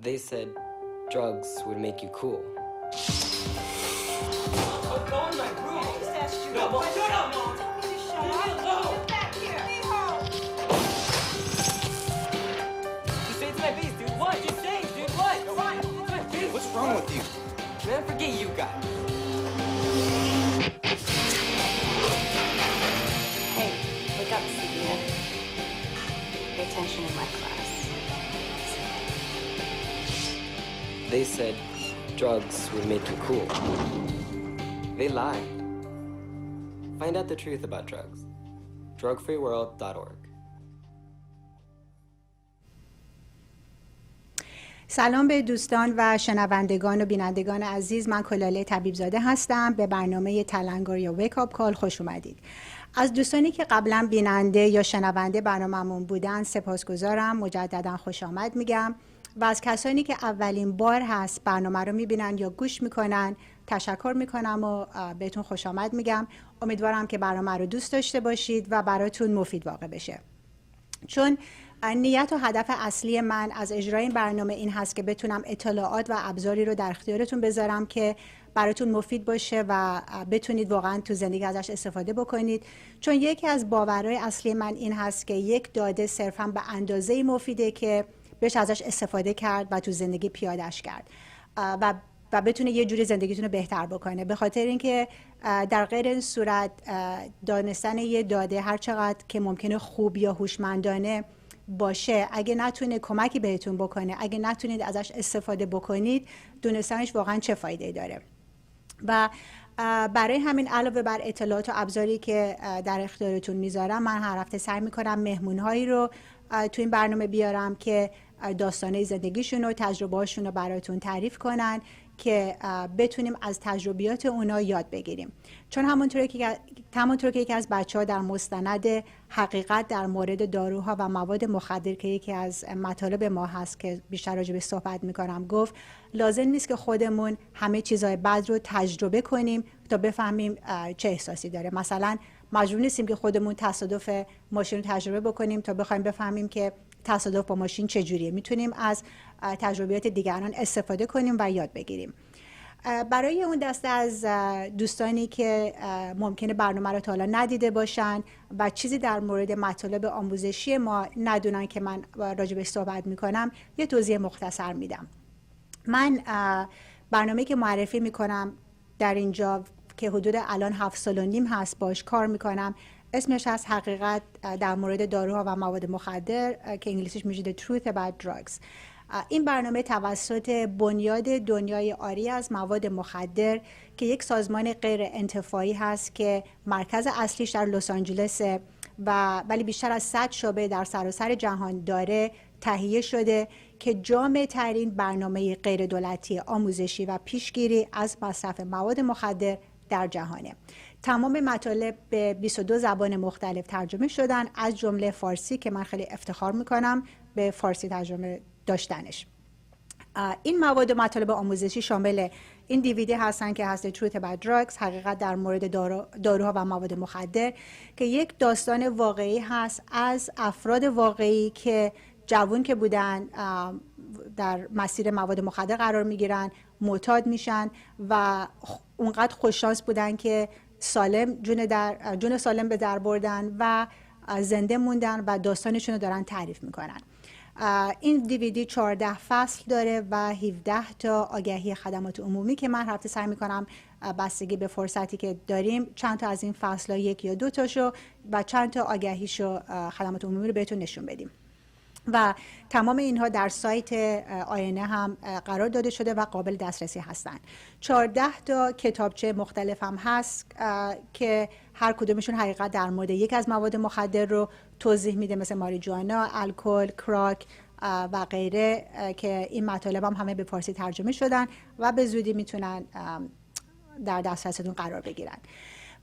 They said drugs would make you cool. Go in my room. I just asked you. No, Mom, shut up, Mom. Tell me to shut Leave me up. alone. Get back here. Leave home. Just say it to my face, dude. What? Just say it, dude. What? Come on. Dude. What's wrong with you? Man, forget you guys. Hey, wake up, Cynthia. Pay attention in my class. They said drugs would make you cool. They lied. Find out the truth about drugs. drugfreeworld.org. سلام به دوستان و شنوندگان و بینندگان عزیز. من کلاله طبیب زاده هستم. به برنامه تلنگر یا ویک آپ کال خوش اومدید. از دوستانی که قبلا بیننده یا شنونده برنامه‌مون بودن سپاسگزارم. مجددا خوش آمد میگم. و از کسانی که اولین بار هست برنامه رو میبینن یا گوش میکنن تشکر میکنم و بهتون خوش آمد میگم. امیدوارم که برنامه رو دوست داشته باشید و براتون مفید واقع بشه. چون نیت و هدف اصلی من از اجرای این برنامه این هست که بتونم اطلاعات و ابزاری رو در اختیارتون بذارم که براتون مفید باشه و بتونید واقعا تو زندگی ازش استفاده بکنید. چون یکی از باورهای اصلی من این هست که یک داده صرفا به اندازه‌ای مفیده که بهش ازش استفاده کرد و تو زندگی پیاده‌اش کرد و بتونه یه جوری زندگیتون رو بهتر بکنه. به خاطر اینکه در غیر این صورت دانستن یه داده هر چقدر که ممکنه خوب یا هوشمندانه باشه، اگه نتونه کمکی بهتون بکنه، اگه نتونید ازش استفاده بکنید، دونستنش واقعا چه فایده داره. و برای همین علاوه بر اطلاعات و ابزاری که در اختیارتون میذارم، من هر هفته سعی میکنم مهمونهایی رو تو این برنامه بیارم که داستانه زندگیشون و تجربه‌هاشون رو براتون تعریف کنن که بتونیم از تجربیات اونا یاد بگیریم. چون همونطور که یکی از بچه‌ها در مستند حقیقت در مورد داروها و مواد مخدر که یکی از مطالب ما هست که بیشتر راجع به صحبت می‌کنم گفت لازم نیست که خودمون همه چیزهای بد رو تجربه کنیم تا بفهمیم چه احساسی داره. مثلا مجبور نیستیم که خودمون تصادف ماشین رو تجربه بکنیم تا بخوایم بفهمیم که تصادف با ماشین چجوریه. میتونیم از تجربیات دیگران استفاده کنیم و یاد بگیریم. برای اون دسته از دوستانی که ممکنه برنامه رو تا حالا ندیده باشن و چیزی در مورد مطالب آموزشی ما ندونن که من راجبش صحبت میکنم، یه توضیح مختصر میدم. من برنامه‌ای که معرفی میکنم در اینجا که حدود الان 7 سال و نیم هست باش کار میکنم، اسمش از حقیقت در مورد داروها و مواد مخدر که انگلیسیش میشه The Truth About Drugs. این برنامه توسط بنیاد دنیای عاری از مواد مخدر که یک سازمان غیر انتفاعی هست که مرکز اصلیش در لس آنجلس ولی بیشتر از 100 شعبه در سراسر جهان داره تهیه شده که جامع ترین برنامه غیر دولتی آموزشی و پیشگیری از مصرف مواد مخدر در جهانه. تمام مطالب به 22 زبان مختلف ترجمه شدن، از جمله فارسی که من خیلی افتخار میکنم به فارسی ترجمه داشتنش. این مواد و مطالب آموزشی شامل این دیویدی هستن که هست The Truth About Drugs، حقیقت در مورد داروها و مواد مخدر، که یک داستان واقعی هست از افراد واقعی که جوان که بودن در مسیر مواد مخدر قرار میگیرن، معتاد میشن و اونقدر خوششانس بودن که سالم جون سالم به در بردن و زنده موندن و داستانشون رو دارن تعریف میکنن. این دیویدی 14 فصل داره و 17 تا آگهی خدمات عمومی که من هفته سعی میکنم بستگی به فرصتی که داریم چند تا از این فصل‌ها یک یا دو تاشو و چند تا آگهیشو خدمات عمومی رو بهتون نشون بدیم. و تمام اینها در سایت آینه هم قرار داده شده و قابل دسترسی هستن. 14 تا کتابچه مختلف هم هست که هر کدومشون حقیقت در مورد یک از مواد مخدر رو توضیح میده، مثل ماریجوانا، الکل، کراک و غیره، که این مطالب هم همه به فارسی ترجمه شدن و به زودی میتونن در دسترستون قرار بگیرن.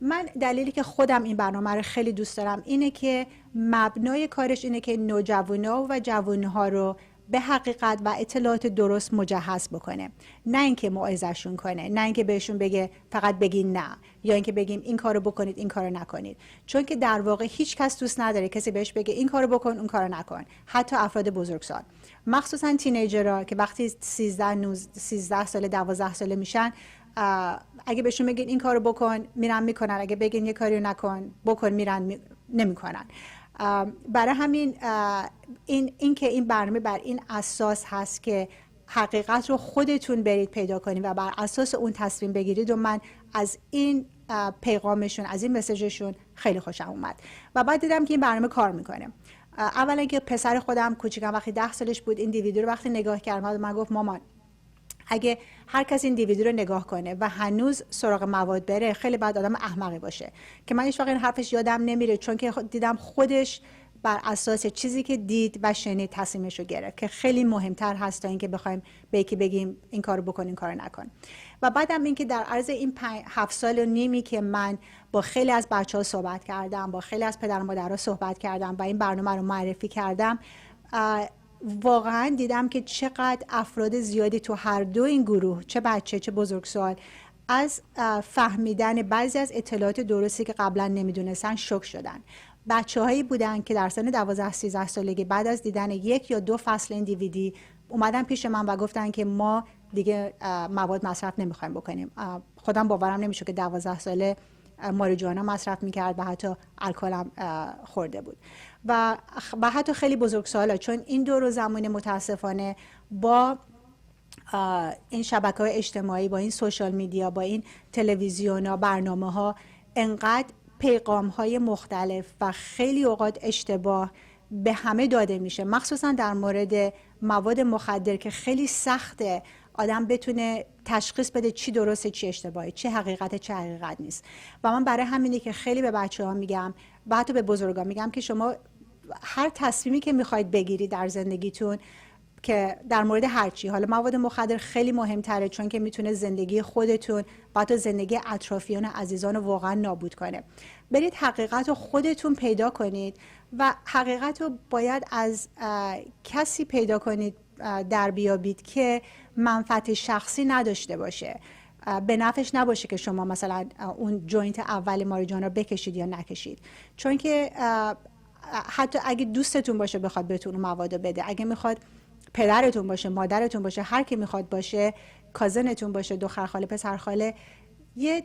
من دلیلی که خودم این برنامه رو خیلی دوست دارم اینه که مبنای کارش اینه که نوجوانا و جوانها رو به حقیقت و اطلاعات درست مجهز بکنه، نه اینکه موعظه‌شون کنه، نه اینکه بهشون بگه فقط بگین نه، یا اینکه بگیم این کارو بکنید این کارو نکنید. چون که در واقع هیچ کس دوست نداره کسی بهش بگه این کارو بکن اون کارو نکن، حتی افراد بزرگسال. مخصوصا تینیجرها که وقتی 13 ساله 12 ساله میشن، اگه بهشون بگین این کارو بکن میرن میکنن، اگه بگین یه کاری نکن بکن میرن نمیکنن. برای همین این که این برنامه بر این اساس هست که حقیقت رو خودتون برید پیدا کنید و بر اساس اون تصمیم بگیرید و من از این پیغامشون، از این مسیجشون خیلی خوشم اومد و بعد دیدم که این برنامه کار میکنه. اولا که پسر خودم کوچیکم وقتی 10 سالش بود این دیویدیو رو وقتی نگاه کرد من گفت مامان اگه هر کس این دیویدیو رو نگاه کنه و هنوز سراغ مواد بره خیلی بعد آدم احمقی باشه. که من هیچ وقت این حرفش یادم نمیره چون که دیدم خودش بر اساس چیزی که دید و شنید تصمیمش رو گرفت که خیلی مهمتر هست تا اینکه بخوایم به یکی بگیم این کارو بکن این کارو نکن. و بعدم اینکه در عرض این 7 سال و نیمی که من با خیلی از بچه‌ها صحبت کردم، با خیلی از پدر و مادرها صحبت کردم و این برنامه رو معرفی کردم، واقعا دیدم که چقدر افراد زیادی تو هر دو این گروه، چه بچه چه بزرگسال، از فهمیدن بعضی از اطلاعات درستی که قبلا نمیدونستن شوک شدن. بچه‌هایی بودن که در سن 12-13 سالگی بعد از دیدن 1 یا 2 فصل این دیویدی اومدن پیش من و گفتن که ما دیگه مواد مصرف نمیخوایم بکنیم. خودم باورم نمیشه که 12 ساله ماریجوانا مصرف میکرد و حتی الکل هم خورده بود و حتی خیلی بزرگسالا، چون این دور زمان متاسفانه با این شبکه‌های اجتماعی، با این سوشال میدیا، با این تلویزیون ها، برنامه ها، انقدر پیغام های مختلف و خیلی اوقات اشتباه به همه داده میشه، مخصوصا در مورد مواد مخدر که خیلی سخته آدم بتونه تشخیص بده چی درسته چی اشتباهه، چی حقیقته چه حقیقت نیست. و من برای همینه که خیلی به بچه‌ها میگم و حتی به بزرگا میگم که شما هر تصمیمی که میخواید بگیرید در زندگیتون که در مورد هر چی، حالا مواد مخدر خیلی مهمتره چون که میتونه زندگی خودتون و حتی زندگی اطرافیان عزیزان رو واقعا نابود کنه، برید حقیقت رو خودتون پیدا کنید و حقیقت رو باید از کسی پیدا کنید در بیابید که منفعت شخصی نداشته باشه، به نفعش نباشه که شما مثلا اون جوینت اول ماریجوانا رو بکشید یا نکشید. چون که حتی اگه دوستتون باشه بخواد بهتون مواد بده، اگه میخواد پدرتون باشه، مادرتون باشه، هر کی میخواد باشه، کازنتون باشه، دختر خاله، پسر خاله، یه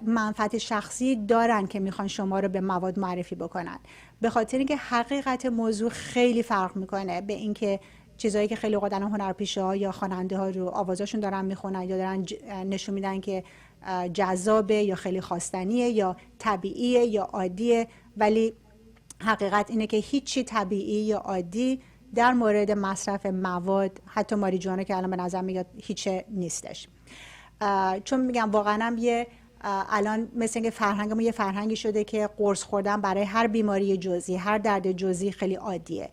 منفعت شخصی دارن که میخوان شما رو به مواد معرفی بکنن، به خاطر اینکه حقیقت موضوع خیلی فرق میکنه به اینکه چیزایی که خیلی اوقات الان هنرپیشه‌ها یا خواننده ها رو آوازاشون دارن میخونن یا دارن نشون میدن که جذابه یا خیلی خواستنیه یا طبیعیه یا عادیه، ولی حقیقت اینه که هیچی طبیعی یا عادی در مورد مصرف مواد، حتی ماریجوانا که الان به نظر میاد هیچ نیستش. چون میگم واقعا هم الان مثل اینکه فرهنگمون یه فرهنگی شده که قرص خوردن برای هر بیماری جزئی، هر درد جزئی خیلی عادیه.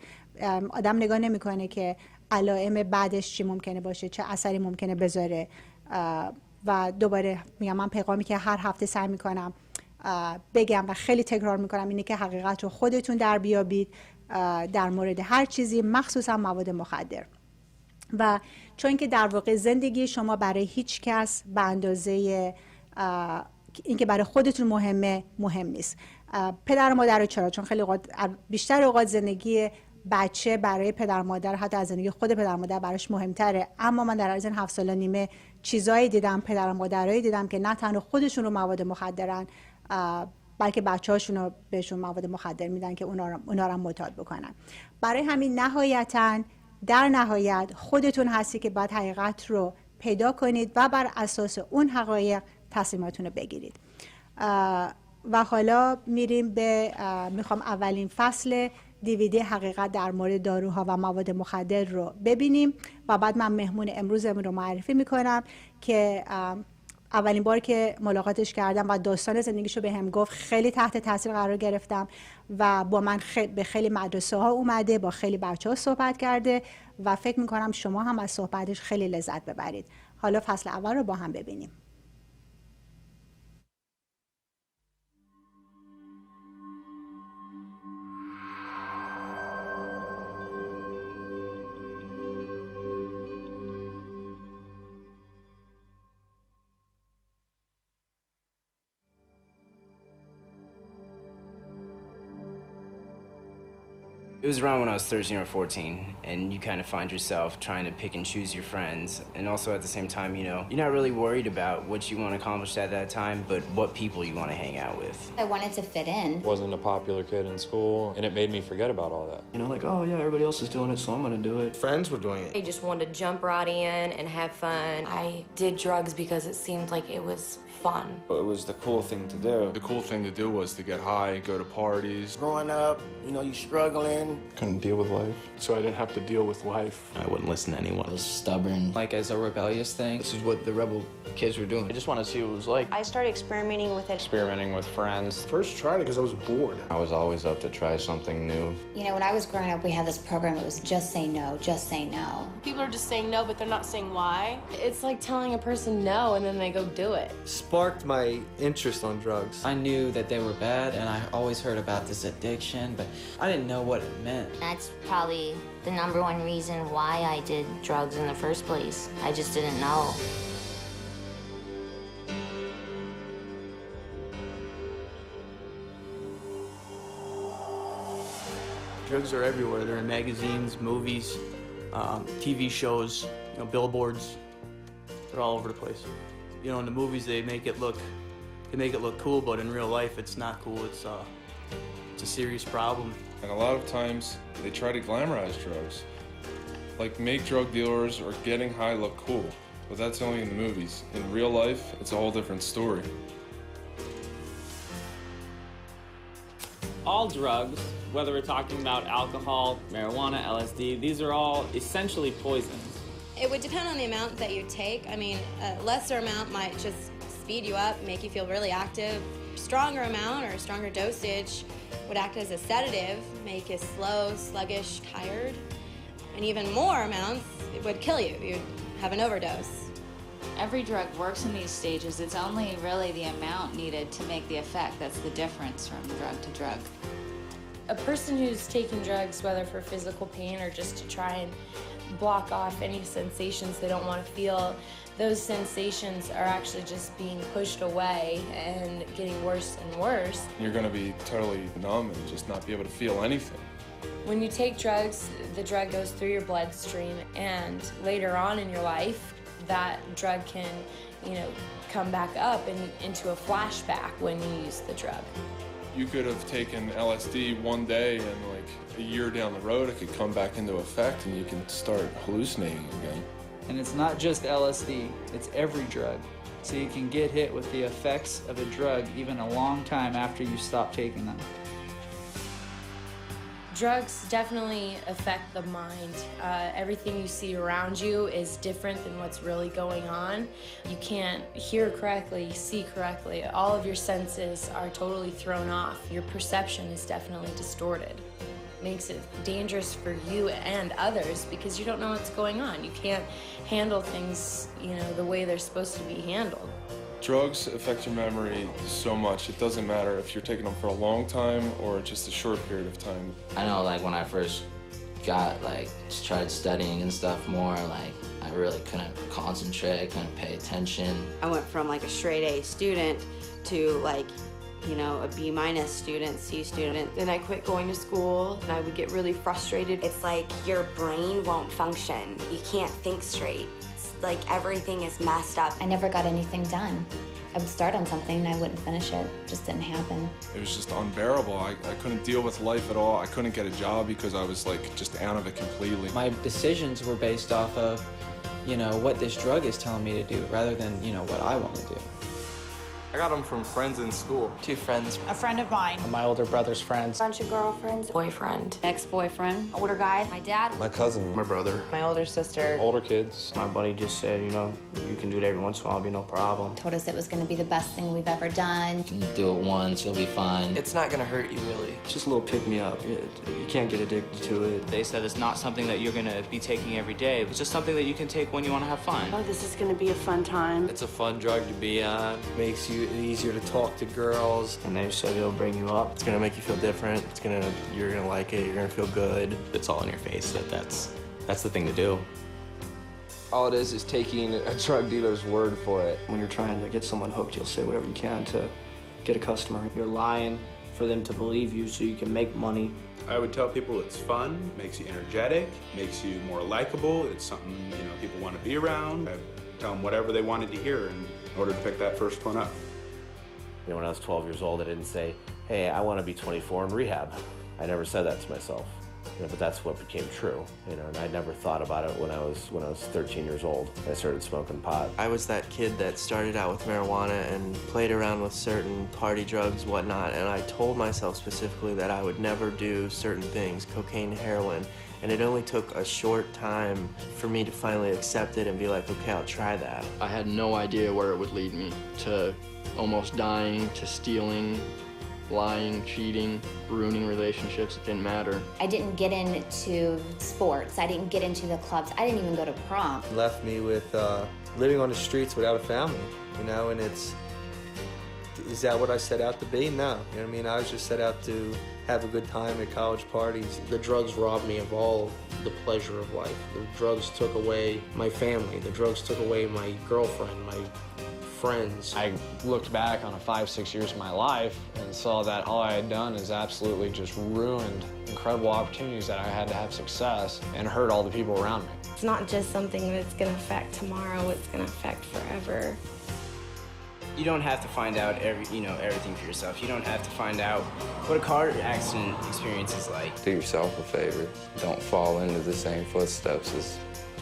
آدم نگاه نمیکنه که علائم بعدش چی ممکنه باشه، چه اثری ممکنه بذاره. و دوباره میگم من پیغامی که هر هفته سعی میکنم بگم و خیلی تکرار میکنم اینه که حقیقت رو خودتون در بیابید در مورد هر چیزی، مخصوصا مواد مخدر. و چون که در واقع زندگی شما برای هیچ کس به اندازه اینکه برای خودتون مهمه مهم نیست. پدر و مادر چرا؟ چون خیلی اوقات، بیشتر اوقات زندگی بچه برای پدر مادر حتی از زندگی خود پدر مادر براش مهمتره. اما من در عرض 7 سال و نیمه چیزایی دیدم، پدر و مادرایی دیدم که نه تنها خودشون رو مواد مخدرن، بلکه بچه‌هاشون رو بهشون مواد مخدر میدن که اونا رو معتاد بکنن. برای همین نهایتاً در نهایت خودتون هستی که باید حقیقت رو پیدا کنید و بر اساس اون حقایق تصمیماتون رو بگیرید. و حالا میریم به میخوام اولین فصل دیویدی حقیقت در مورد داروها و مواد مخدر رو ببینیم و بعد من مهمون امروزمون رو معرفی میکنم که اولین بار که ملاقاتش کردم و داستان زندگیشو به هم گفت خیلی تحت تاثیر قرار گرفتم و با من به خیلی مدرسه ها اومده، با خیلی بچه ها صحبت کرده و فکر میکنم شما هم از صحبتش خیلی لذت ببرید. حالا فصل اول رو با هم ببینیم. It was around when I was 13 or 14, and you kind of find yourself trying to pick and choose your friends. And also at the same time, you know, you're not really worried about what you want to accomplish at that time, but what people you want to hang out with. I wanted to fit in. Wasn't a popular kid in school, and it made me forget about all that. You know, like, oh yeah, everybody else is doing it, so I'm gonna do it. Friends were doing it. I just wanted to jump right in and have fun. I did drugs because it seemed like it was fun. But it was the cool thing to do. The cool thing to do was to get high, go to parties. Growing up, you know, you struggling. Couldn't deal with life, so I didn't have to deal with life. I wouldn't listen to anyone. I was stubborn. Like as a rebellious thing. This is what the rebel kids were doing. I just wanted to see what it was like. I started experimenting with it. Experimenting with friends. First tried it because I was bored. I was always up to try something new. You know, when I was growing up, we had this program that was just say no, just say no. People are just saying no, but they're not saying why. It's like telling a person no and then they go do it. Sparked my interest on drugs. I knew that they were bad, and I always heard about this addiction, but I didn't know what it meant. That's probably the #1 reason why I did drugs in the first place. I just didn't know. Drugs are everywhere. They're in magazines, movies, TV shows, you know, billboards. They're all over the place. You know, in the movies they make it look cool, but in real life it's not cool. It's a serious problem. And a lot of times they try to glamorize drugs. Like make drug dealers or getting high look cool, but that's only in the movies. In real life, it's a whole different story. All drugs, whether we're talking about alcohol, marijuana, LSD, these are all essentially poisons. It would depend on the amount that you take. I mean, a lesser amount might just speed you up, make you feel really active. Stronger amount or stronger dosage would act as a sedative, make you slow, sluggish, tired. And even more amounts, it would kill you. You'd have an overdose. Every drug works in these stages. It's only really the amount needed to make the effect that's the difference from drug to drug. A person who's taking drugs, whether for physical pain or just to try and block off any sensations they don't want to feel, those sensations are actually just being pushed away and getting worse and worse. You're gonna be totally numb and just not be able to feel anything. When you take drugs, the drug goes through your bloodstream, and later on in your life, that drug can, you know, come back up and into a flashback when you use the drug. You could have taken LSD one day and like a year down the road, it could come back into effect and you can start hallucinating again. And it's not just LSD, it's every drug. So you can get hit with the effects of a drug even a long time after you stop taking them. Drugs definitely affect the mind. Everything you see around you is different than what's really going on. You can't hear correctly, see correctly. All of your senses are totally thrown off. Your perception is definitely distorted. It makes it dangerous for you and others because you don't know what's going on. You can't handle things, you know, the way they're supposed to be handled. Drugs affect your memory so much. It doesn't matter if you're taking them for a long time or just a short period of time. I know, like, when I first tried studying and stuff more, like, I really couldn't concentrate, couldn't pay attention. I went from, like, a straight A student to, like, you know, a B- student, C student. Then I quit going to school, and I would get really frustrated. It's like your brain won't function. You can't think straight. Like everything is messed up. I never got anything done. I would start on something and I wouldn't finish it. It just didn't happen. It was just unbearable. I couldn't deal with life at all. I couldn't get a job because I was like just out of it completely. My decisions were based off of, you know, what this drug is telling me to do rather than, you know, what I want to do. I got them from friends in school. 2 friends. A friend of mine. My older brother's friends. Bunch of girlfriends, boyfriend, Ex-boyfriend. older guy, my dad, My cousin, my brother, My older sister. older kids. My buddy just said, you know, you can do it every once in a while, it'll be no problem. Told us it was going to be the best thing we've ever done. You can do it once, you'll be fine. It's not gonna hurt you, really. It's just a little pick-me-up. You can't get addicted to it. They said it's not something that you're gonna be taking every day. It's just something that you can take when you wanna have fun. Oh, this is gonna be a fun time. It's a fun drug to be on. Makes you easier to talk to girls. And they said it'll bring you up. It's gonna make you feel different. You're gonna like it, you're gonna feel good. It's all in your face that's the thing to do. All it is taking a drug dealer's word for it. When you're trying to get someone hooked, you'll say whatever you can to get a customer. You're lying for them to believe you so you can make money. I would tell people it's fun, makes you energetic, makes you more likable. It's something, you know, people want to be around. I tell them whatever they wanted to hear in order to pick that first one up. You know, when I was 12 years old, I didn't say, hey, I want to be 24 in rehab. I never said that to myself. You know, but that's what became true, you know, and I never thought about it when I was 13 years old. I started smoking pot. I was that kid that started out with marijuana and played around with certain party drugs, whatnot, and I told myself specifically that I would never do certain things, cocaine, heroin, and it only took a short time for me to finally accept it and be like, okay, I'll try that. I had no idea where it would lead me, to almost dying, to stealing, lying, cheating, ruining relationships. It didn't matter. I didn't get into sports. I didn't get into the clubs. I didn't even go to prom. Left me with living on the streets without a family, you know, and is that what I set out to be? No. You know what I mean? I was just set out to have a good time at college parties. The drugs robbed me of all the pleasure of life. The drugs took away my family. The drugs took away my girlfriend, my friends. I looked back on 5-6 years of my life and saw that all I had done is absolutely just ruined incredible opportunities that I had to have success and hurt all the people around me. It's not just something that's going to affect tomorrow, it's going to affect forever. You don't have to find out everything for yourself. You don't have to find out what a car accident experience is like. Do yourself a favor. Don't fall into the same footsteps as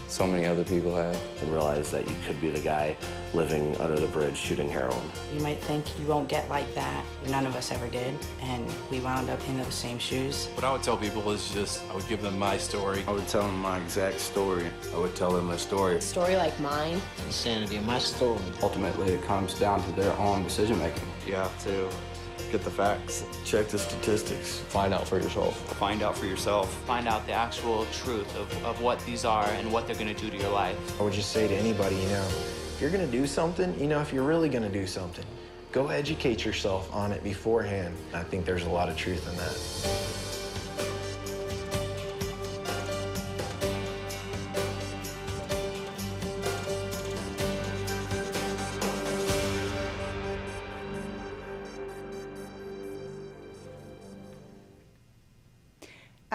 so many other people have. And realize that you could be the guy living under the bridge shooting heroin. You might think you won't get like that. None of us ever did, and we wound up in the same shoes. What I would tell people is just, I would give them my story. I would tell them my exact story. I would tell them a story. A story like mine. Insanity of my story. Ultimately, it comes down to their own decision making. You have to get the facts. Check the statistics. Find out for yourself. Find out for yourself. Find out the actual truth of what these are and what they're going to do to your life. I would just say to anybody, you know, if you're going to do something, you know, if you're really going to do something, go educate yourself on it beforehand. I think there's a lot of truth in that.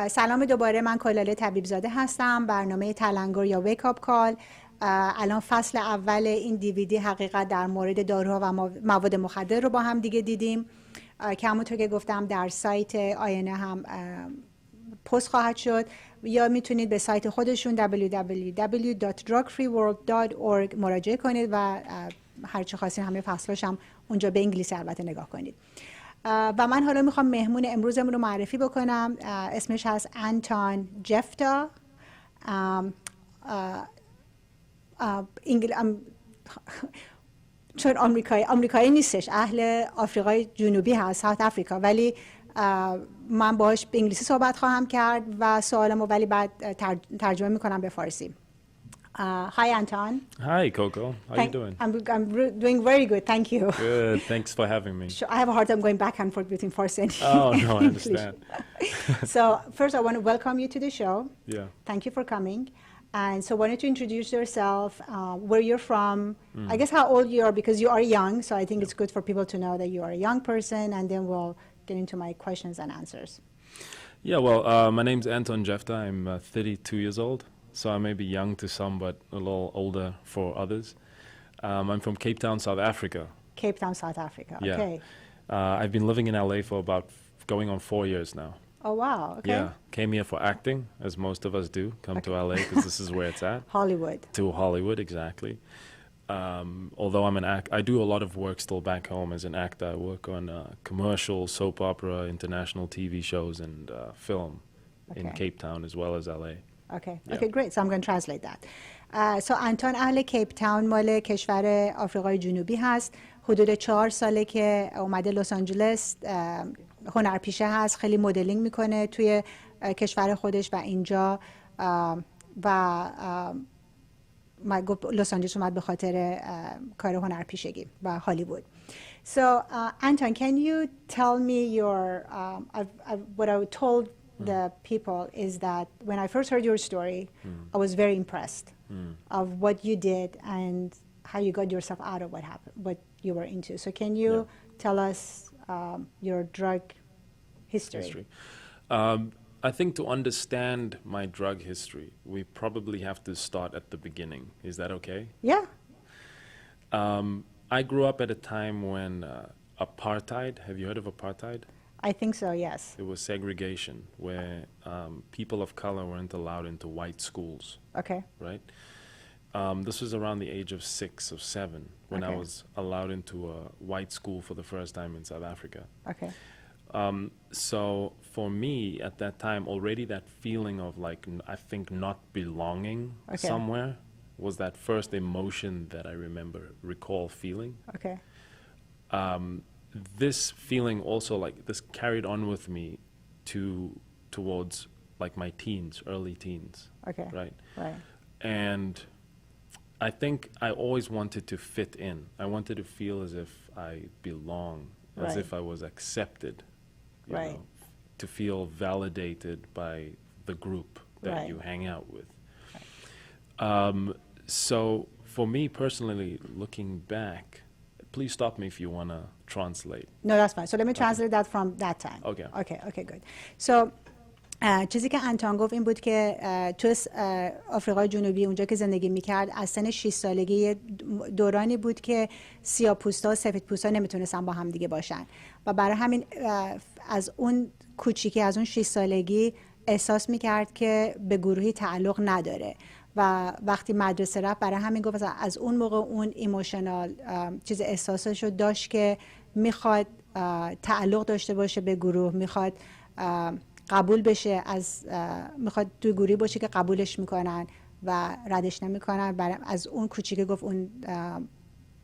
سلام دوباره، من کلاله طبیب زاده هستم. برنامه تلنگر یا ویکاپ کال. الان فصل اول این دیویدی حقیقت در مورد داروها و مواد مخدر رو با هم دیگه دیدیم که همونطور که گفتم در سایت آینه هم پست خواهد شد، یا میتونید به سایت خودشون www.drugfreeworld.org مراجعه کنید و هر چی خواستین همه فصلاش هم اونجا به انگلیسی البته نگاه کنید. و من حالا میخوام مهمون امروزمون رو معرفی بکنم. اسمش هست انتون جفتا. چون آمریکایی نیستش، اهل آفریقای جنوبی هست، ساوت آفریقا، ولی من باهاش به انگلیسی صحبت خواهم کرد و سوالمو ولی بعد ترجمه میکنم به فارسی. Hi, Anton. Hi, Coco. How are you doing? I'm doing very good, thank you. Good. Thanks for having me. Sure, I have a hard time going back and forth between Farsi and Oh, no, I understand. So, first I want to welcome you to the show. Yeah. Thank you for coming. And so, why don't you introduce yourself, where you're from, I guess how old you are, because you are young, so I think it's good for people to know that you are a young person, and then we'll get into my questions and answers. Yeah, well, my name's Anton Jefta. I'm 32 years old. So I may be young to some, but a little older for others. I'm from Cape Town, South Africa. Cape Town, South Africa. Yeah. Okay. I've been living in LA for about going on 4 years now. Oh, wow. Okay. Yeah. Came here for acting, as most of us do. Come to LA because this is where it's at. Hollywood. To Hollywood, exactly. Although I'm I do a lot of work still back home as an actor. I work on commercial, soap opera, international TV shows, and film in Cape Town as well as LA. Okay. Yeah. Okay, great. So I'm going to translate that. So انتون اهل کیپ تاون مال کشور آفریقای جنوبی هست. حدود 4 ساله که اومده لس آنجلس، هنرپیشه هست، خیلی مدلینگ میکنه توی کشور خودش و اینجا و لس آنجلس اومد به خاطر کار هنرپیشگی و هالیوود. So Anton, can you tell me your what I told the people is that when I first heard your story, I was very impressed of what you did and how you got yourself out of what happened, what you were into. So can you tell us your drug history? I think to understand my drug history, we probably have to start at the beginning. Is that okay? Yeah. I grew up at a time when apartheid, have you heard of apartheid? I think so, yes. It was segregation where people of color weren't allowed into white schools. Okay. Right? This was around the age of 6 or 7 when I Okay. was allowed into a white school for the first time in South Africa. Okay. So for me at that time, already that feeling of like, I think not belonging Okay. somewhere was that first emotion that I recall feeling. Okay. This feeling also like this carried on with me towards like my teens, early teens. Okay. Right. Right. And I think I always wanted to fit in. I wanted to feel as if I belong, as Right. if I was accepted, you Right. know, to feel validated by the group that Right. you hang out with. So for me personally, looking back, please stop me if you want to translate. No, that's fine. So let me translate that from that time. Okay. Okay, good. So چیزی که انتون گفت این بود که تو آفریقای جنوبی اونجا که زندگی میکرد از سن 6 سالگی دورانی بود که سیاه‌پوستا و سفیدپوستا نمیتونستن با هم دیگه باشن و برای همین از اون کوچیکی از اون 6 سالگی احساس میکرد که به گروهی تعلق نداره و وقتی مدرسه رفت برای همین گفت از اون موقع اون ایموشنال چیز احساسش رو داشت که میخواد تعلق داشته باشه به گروه، میخواد قبول بشه، میخواد توی گروهی باشه که قبولش میکنن و ردش نمیکنن. از اون کوچیکه گفت اون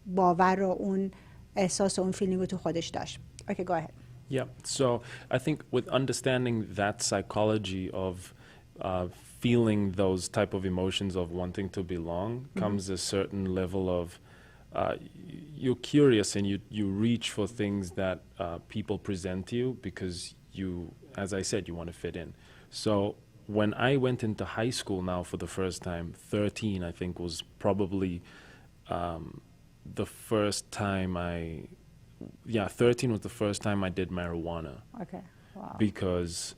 باور رو، اون احساس و اون فیلینگ رو تو خودش داشت. Okay, go ahead. Yeah, so I think with understanding that psychology of feeling those type of emotions of wanting to belong comes a certain level of you're curious and you reach for things that people present to you because you, as I said, you want to fit in. So when I went into high school now for the first time, 13 I think was probably the first time 13 was the first time I did marijuana. Okay, wow. Because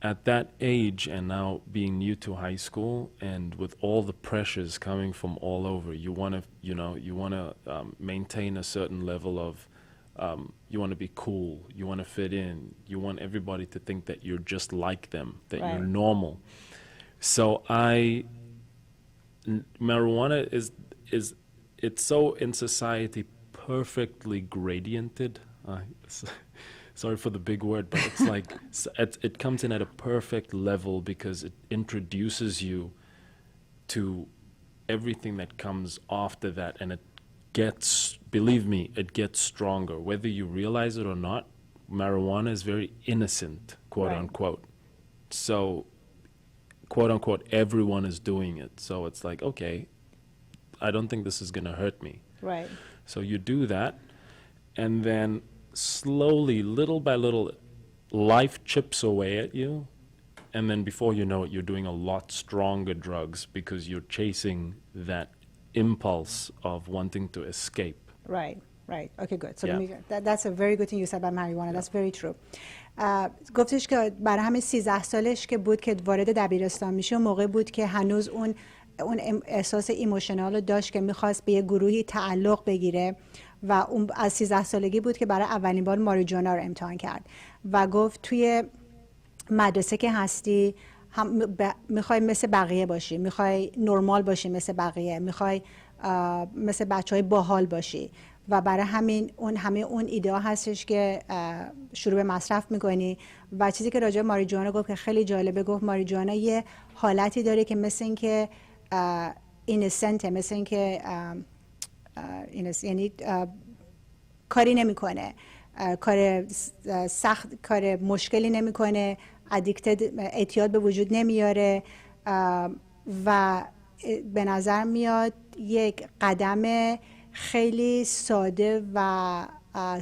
at that age and now being new to high school and with all the pressures coming from all over, you want to maintain a certain level of you want to be cool, you want to fit in, you want everybody to think that you're just like them, that Right. you're normal. So marijuana is it's so in society perfectly gradiented. Sorry for the big word, but it's like it comes in at a perfect level because it introduces you to everything that comes after that, and it gets, believe me, it gets stronger. Whether you realize it or not, marijuana is very innocent, quote Right. unquote. So, quote unquote, everyone is doing it. So it's like, okay, I don't think this is going to hurt me. Right. So you do that, and then slowly, little by little, life chips away at you, and then before you know it, you're doing a lot stronger drugs because you're chasing that impulse of wanting to escape. Right. Okay, good. So Yeah. that's a very good thing you said about marijuana. That's very true. گفتش که برای همین 13 سالش که بود که وارد دبیرستان میشه، اون موقع بود که هنوز اون احساس ایموشنال رو داشت که میخواست به یه گروهی تعلق بگیره و اون از 13 سالگی بود که برای اولین بار ماریجوانا رو امتحان کرد و گفت توی مدرسه که هستی میخوای مثل بقیه باشی، میخوای نرمال باشی مثل بقیه، میخوای مثل بچهای باحال باشی و برای همین همه اون ایده ها هستش که شروع به مصرف میکنی. و چیزی که راجع به ماریجوانا گفت که خیلی جالبه، گفت ماریجوانا یه حالتی داره که مثل این که اینسنته، مثل این که یعنی کاری نمیکنه، کار سخت، کار مشکلی نمیکنه، اعتیاد به وجود نمیاره و به نظر میاد یک قدم خیلی ساده و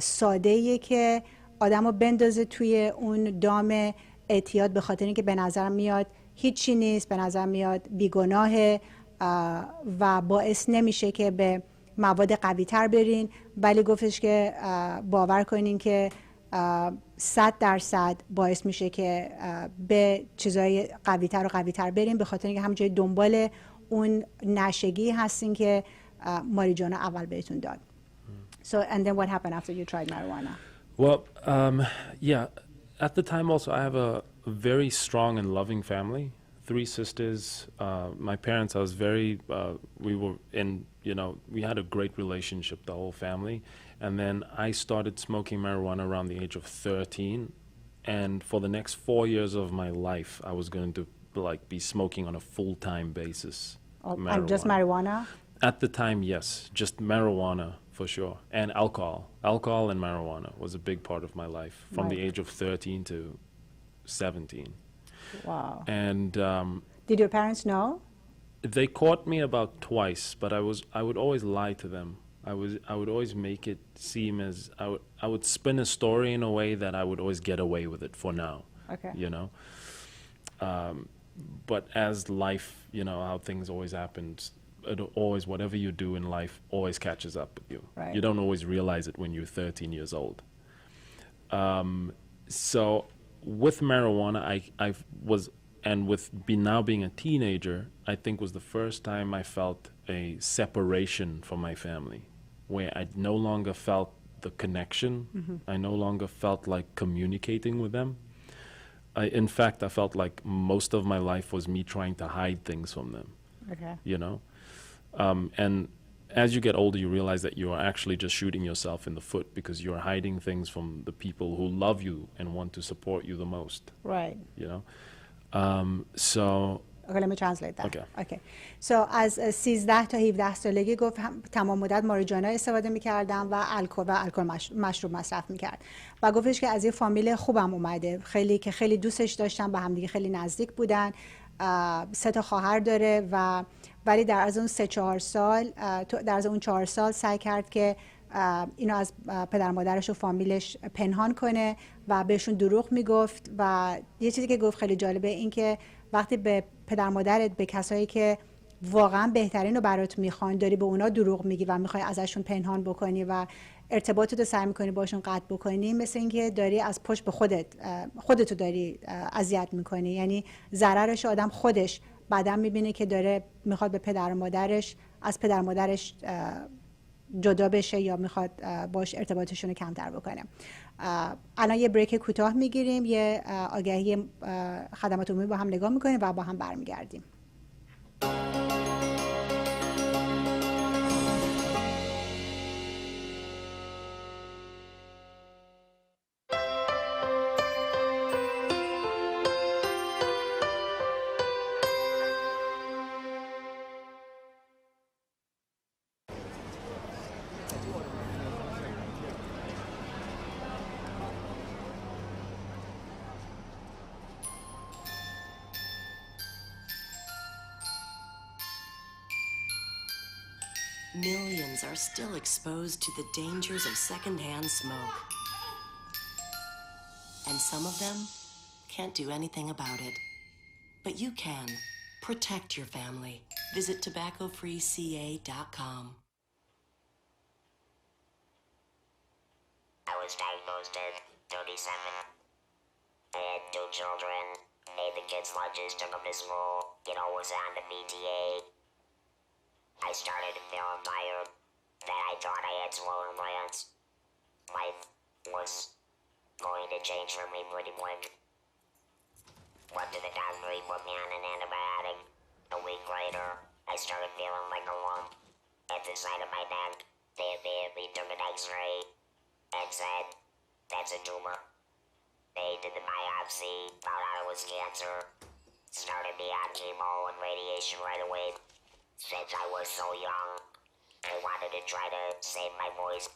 ساده‌ایه که آدمو بندازه توی اون دام اعتیاد، به خاطر اینکه به نظر میاد هیچی نیست، به نظر میاد بیگناهه و باعث نمیشه که به مواد قوی تر برین، ولی گفتش که باور کنین که 100% باعث میشه که به چیزای قوی‌تر و قوی‌تر بریم، به خاطر اینکه همونجوری دنبال اون نشگی هستین که ماریجوانا اول بهتون داد. So and then what happened after you tried marijuana? Well, yeah, at the time also I have a very strong and loving family. 3 sisters, my parents, I was very, we were in, you know, we had a great relationship, the whole family. And then I started smoking marijuana around the age of 13. And for the next 4 years of my life, I was going to like be smoking on a full-time basis. And just marijuana? At the time, yes, just marijuana for sure. And alcohol. Alcohol and marijuana was a big part of my life from the age of 13 to 17. Wow. And did your parents know? They caught me about twice, but I would always lie to them. I would always make it seem as I would spin a story in a way that I would always get away with it for now. Okay. You know. But as life, you know, how things always happened, it always, whatever you do in life always catches up with you. Right. You don't always realize it when you're 13 years old. So with marijuana, I was, and with now being a teenager, I think was the first time I felt a separation from my family, where I no longer felt the connection. Mm-hmm. I no longer felt like communicating with them. In fact, I felt like most of my life was me trying to hide things from them. Okay. You know? And as you get older, you realize that you are actually just shooting yourself in the foot because you're hiding things from the people who love you and want to support you the most. Right. You know? So... Okay, let me translate that. Okay. Okay. So از 13 تا 17 سالگی گفت تمام مدت ماریجوانا استفاده می‌کردم و الکل مشروب مصرف می‌کرد. و گفتش که از یه فامیل خوبم اومده، خیلی دوستش داشتن، به هم دیگه خیلی نزدیک بودن. 3 تا خواهر داره و ولی در از اون 3-4 سال در از اون 4 سال سعی کرد که اینو از پدر مادرش و فامیلش پنهان کنه و بهشون دروغ میگفت. و یه چیزی که گفت خیلی جالبه این که وقتی به پدر مادرت، به کسایی که واقعا بهترین رو برات میخوان، داری به اونا دروغ میگی و میخوای ازشون پنهان بکنی و ارتباطت رو سعی میکنی باشون قطع بکنی، مثل اینکه داری از پشت به خودتو داری اذیت میکنی. یعنی ضررش آدم خودش بعدم میبینه که داره میخواد به پدر مادرش، از پدر مادرش جدا بشه یا میخواد باش ارتباطشون رو کمتر بکنه. الان یه بریک کوتاه میگیریم، یه آگهی خدمات عمومی با هم نگاه میکنیم و با هم برمیگردیم. Millions are still exposed to the dangers of secondhand smoke. And some of them can't do anything about it. But you can. Protect your family. Visit tobaccofreeca.com. I was diagnosed at 37. I had 2 children, made the kids' lunches, took them to school, was on the PTA. I started to feel tired, that I thought I had swollen glands. Life was going to change for me pretty quick. Went to the doctor, he put me on an antibiotic. A week later, I started feeling like a lump at the side of my neck. They immediately took an x-ray and said, that's a tumor. They did the biopsy, found out it was cancer, started me on chemo and radiation right away. Since I was so young, I wanted to try to save my voice,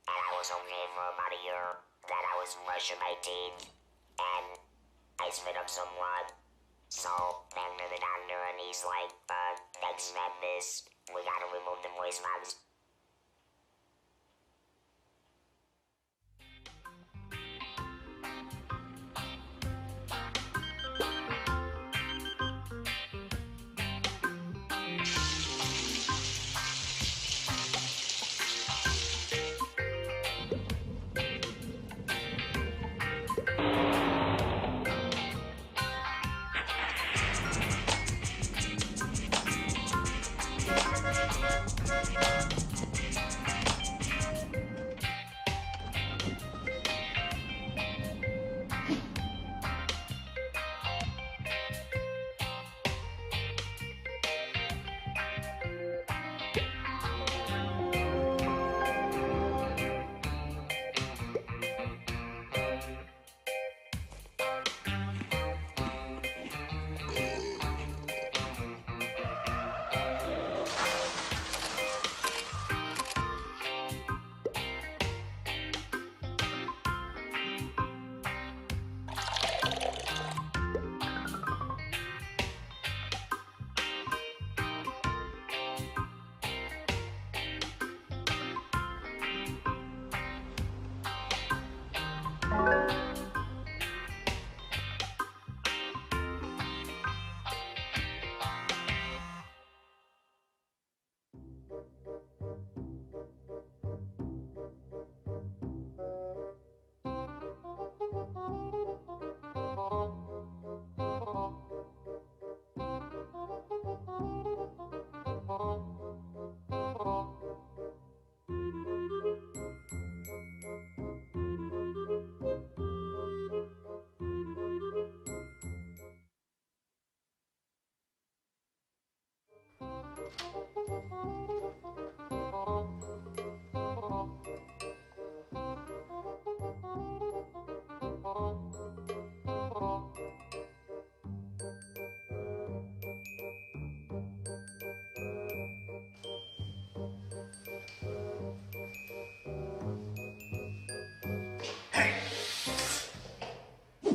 and I was okay for about a year. Then I was brushing my teeth, and I spit up some blood. So, back to the doctor, and he's like, next step is, we gotta remove the voice box.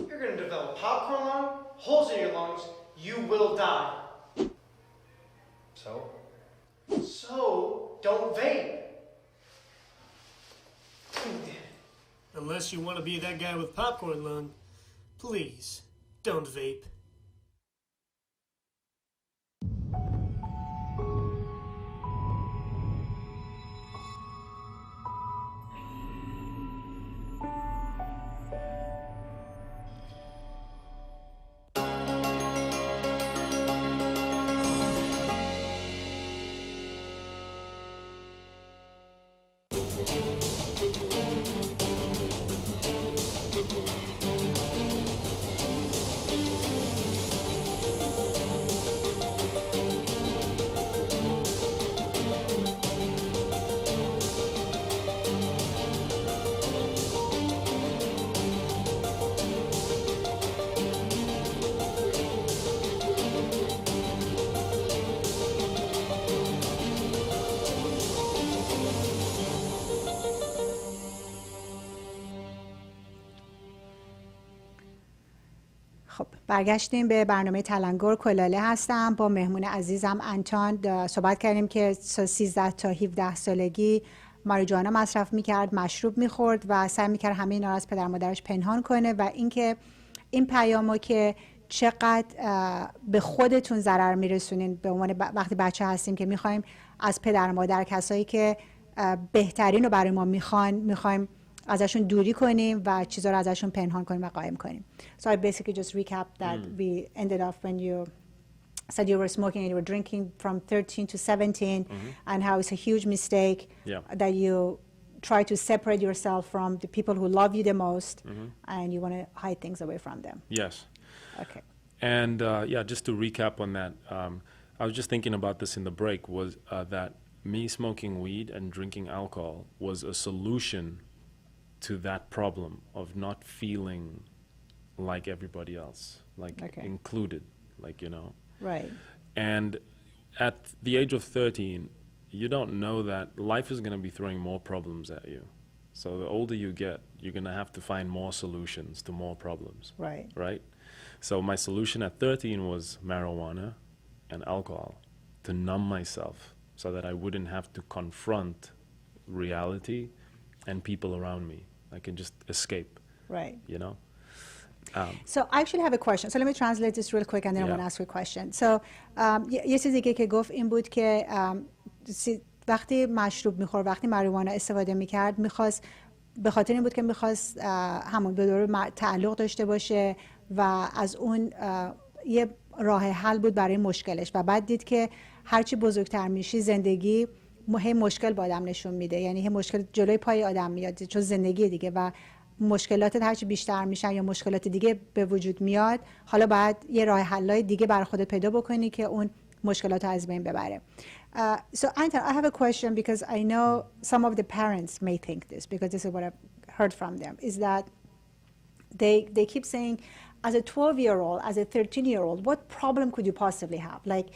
You're going to develop popcorn lung, holes in your lungs, you will die. So? So, don't vape. Unless you want to be that guy with popcorn lung, please, don't vape. خب برگشتیم به برنامه تلنگر. کلاله هستم با مهمون عزیزم انتان. صحبت کردیم که 13 تا 17 سالگی ماریجوانا مصرف میکرد، مشروب میخورد و سعی میکرد همه اینا رو از پدر مادرش پنهان کنه و اینکه این پیامو که چقدر به خودتون ضرر میرسونین به عنوان وقتی بچه هستیم که میخوایم از پدر مادر، کسایی که بهترین رو برای ما میخوایم ازشون دوری کنیم و چیزا رو ازشون پنهان کنیم و قایم کنیم. So I basically just recap that we ended off when you said you were smoking and you were drinking from 13 to 17 and how it's a huge mistake that you try to separate yourself from the people who love you the most and you want to hide things away from them. Yes. Okay. And yeah, just to recap on that, I was just thinking about this in the break, was that me smoking weed and drinking alcohol was a solution to that problem of not feeling like everybody else, like included, like, you know. Right. And at the age of 13, you don't know that life is going to be throwing more problems at you. So the older you get, you're going to have to find more solutions to more problems. Right. Right? So my solution at 13 was marijuana and alcohol to numb myself so that I wouldn't have to confront reality and people around me. I can just escape. Right. You know? So I actually have a question. So let me translate this real quick and then I want to ask you a question. So یه چیزی که گفت این بود که وقتی مشروب میخورد، وقتی ماریجوانا استفاده میکرد، میخواست به خاطر این بود که میخواست همون به دور تعلق داشته باشه و از اون یه راه حل بود برای مشکلش و بعد دید که هرچی بزرگتر میشی زندگی هی مشکل با آدم نشون میده، یعنی هی مشکل جلوی پای آدم میاد چون زندگی دیگه و مشکلاتت هرچی بیشتر میشن یا مشکلات دیگه به وجود میاد، حالا باید یه راه حلای دیگه برای خودت پیدا بکنی که اون مشکلات رو از بین ببره. So Anton, I have a question because I know some of the parents may think this because this is what I've heard from them, is that they keep saying, as a 12-year-old, as a 13-year-old, what problem could you possibly have? Like,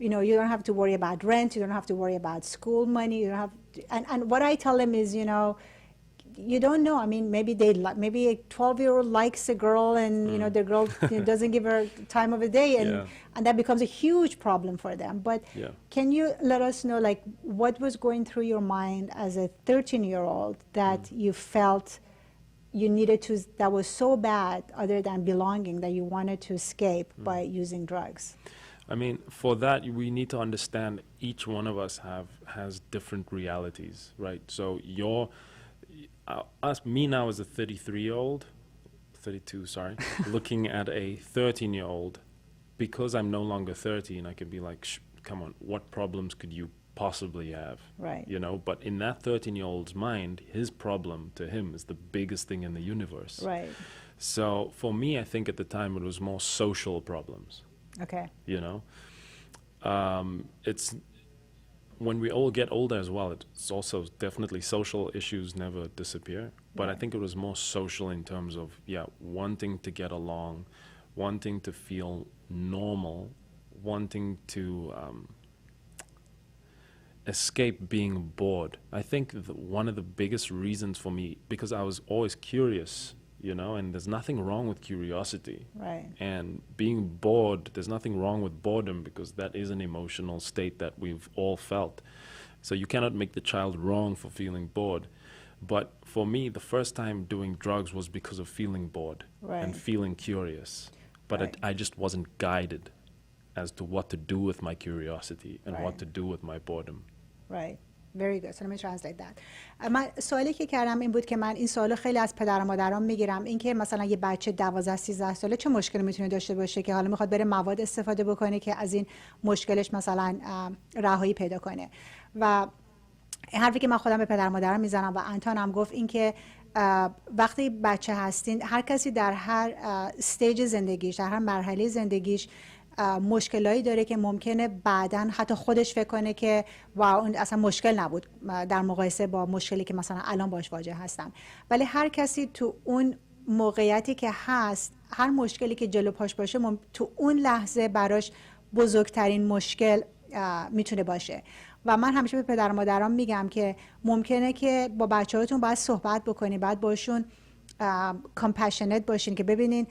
you know, you don't have to worry about rent, you don't have to worry about school money, you don't have to, and what I tell them is, you know, you don't know. I mean, maybe maybe a 12-year-old likes a girl and you know the girl doesn't give her time of the day and that becomes a huge problem for them. But can you let us know, like, what was going through your mind as a 13-year-old that you felt you needed to, that was so bad other than belonging that you wanted to escape by using drugs? I mean, for that, we need to understand each one of us has different realities, right? So me now as a 32, sorry, looking at a 13-year-old, because I'm no longer 13, I can be like, come on, what problems could you possibly have? Right. You know, but in that 13-year-old's mind, his problem to him is the biggest thing in the universe. Right. So for me, I think at the time it was more social problems. Okay. You know, it's when we all get older as well, it's also definitely social issues never disappear. But I think it was more social in terms of, wanting to get along, wanting to feel normal, wanting to escape being bored. I think one of the biggest reasons for me, because I was always curious, you know, and there's nothing wrong with curiosity. Right. And being bored, there's nothing wrong with boredom, because that is an emotional state that we've all felt. So you cannot make the child wrong for feeling bored. But for me, the first time doing drugs was because of feeling bored and feeling curious. But I just wasn't guided as to what to do with my curiosity and what to do with my boredom. Right. Very good. So let me translate that. من سوالی که کردم این بود که من این سوالو خیلی از پدر و مادرام میگیرم، این که مثلا یه بچه 12-13 ساله چه مشکلی میتونه داشته باشه که حالا میخواد بره مواد استفاده بکنه که از این مشکلش مثلا رهایی پیدا کنه. و حرفی که من خودم به پدر و مادرم میزنم و انتون هم گفت این که وقتی بچه هستین، هر کسی در هر استیج زندگیش، در هر مرحله زندگیش مشکلایی داره که ممکنه بعداً حتی خودش فکر کنه که اون اصلا مشکل نبود در مقایسه با مشکلی که مثلا الان باش واجه هستم. ولی هر کسی تو اون موقعیتی که هست، هر مشکلی که جلو پاش باشه تو اون لحظه براش بزرگترین مشکل میتونه باشه. و من همیشه به پدر و مادرام میگم که ممکنه که با بچه‌هاتون باید صحبت بکنین، باید باشون کامپشنت باشین که ببینین،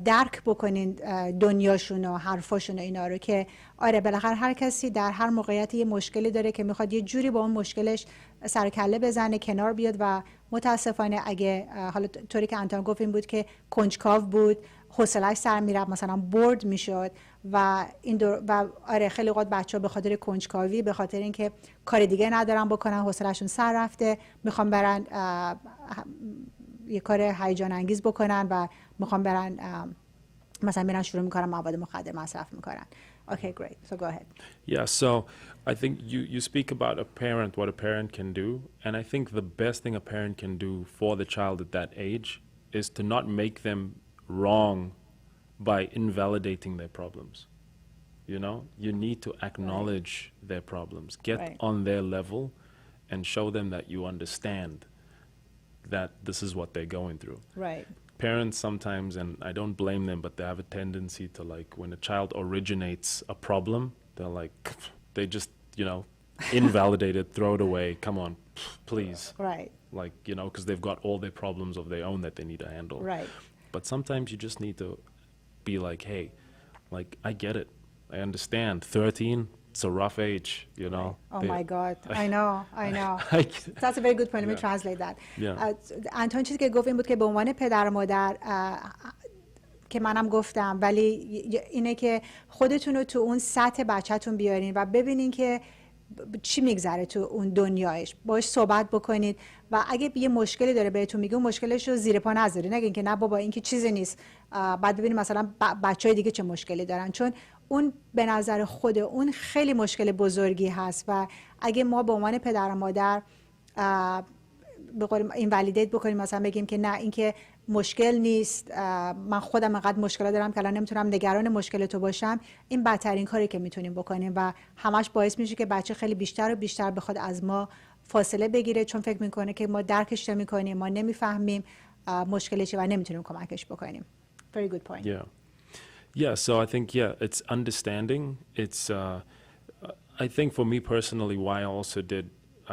درک بکنین دنیاشون و حرفاشون و اینا رو، که آره بالاخره هر کسی در هر موقعیتی یه مشکلی داره که میخواد یه جوری با اون مشکلش سر کله بزنه، کنار بیاد. و متاسفانه اگه حالا طوری که انتون گفت این بود که کنجکاو بود، حوصله‌اش سر میرفت، مثلا بورد میشد و این و آره خیلی اوقات بچه‌ها به خاطر کنجکاوی، به خاطر اینکه کار دیگه ندارن بکنن، حوصله‌شون سر رفته، میخوان برن یه کار هیجان انگیز بکنن و میخوان برن مثلا میرن شروع میکنن مواد مخدر مصرف میکنن. Okay, great. So go ahead. Yeah, so I think you speak about a parent, what a parent can do, and I think the best thing a parent can do for the child at that age is to not make them wrong by invalidating their problems. You know, you need to acknowledge their problems, get on their level and show them that you understand that this is what they're going through. Right. Parents sometimes, and I don't blame them, but they have a tendency to, like, when a child originates a problem, they're like, they just, you know, invalidate it, throw it away, come on, please. Right. Like, you know, because they've got all their problems of their own that they need to handle. Right. But sometimes you just need to be like, hey, like, I get it. I understand. 13, it's a rough age, you know. Oh my God. I know. That's a very good point. Let me translate that. انتون چیزی که گفت این بود که به عنوان پدر و مادر که منم گفتم، ولی اینه که خودتون رو تو اون سطح بچه‌تون بیارین و ببینین که چی میگذره تو اون دنیایش، باش صحبت بکنید و اگه یه مشکلی داره بهتون میگه اون مشکلش رو زیر پا نذارین، نگین که نه بابا این که چیزی نیست، بعد ببینید مثلا بچهای دیگه چه مشکلی دارن، چون اون به نظر خود اون خیلی مشکل بزرگی هست. و اگه ما به عنوان پدر و مادر بقولیم این ولیدیت بکنیم، مثلا بگیم که نه این که مشکل نیست، من خودم انقدر مشکل دارم که الان نمیتونم نگران مشکل تو باشم، این بدترین کاری که میتونیم بکنیم و همش باعث میشه که بچه خیلی بیشتر و بیشتر بخواد از ما فاصله بگیره، چون فکر میکنه که ما درکش نمیکنیم، ما نمیفهمیم مشکلش و نمیتونیم کمکش بکنیم. Very good point. Yeah, so I think, it's understanding. It's, I think for me personally, why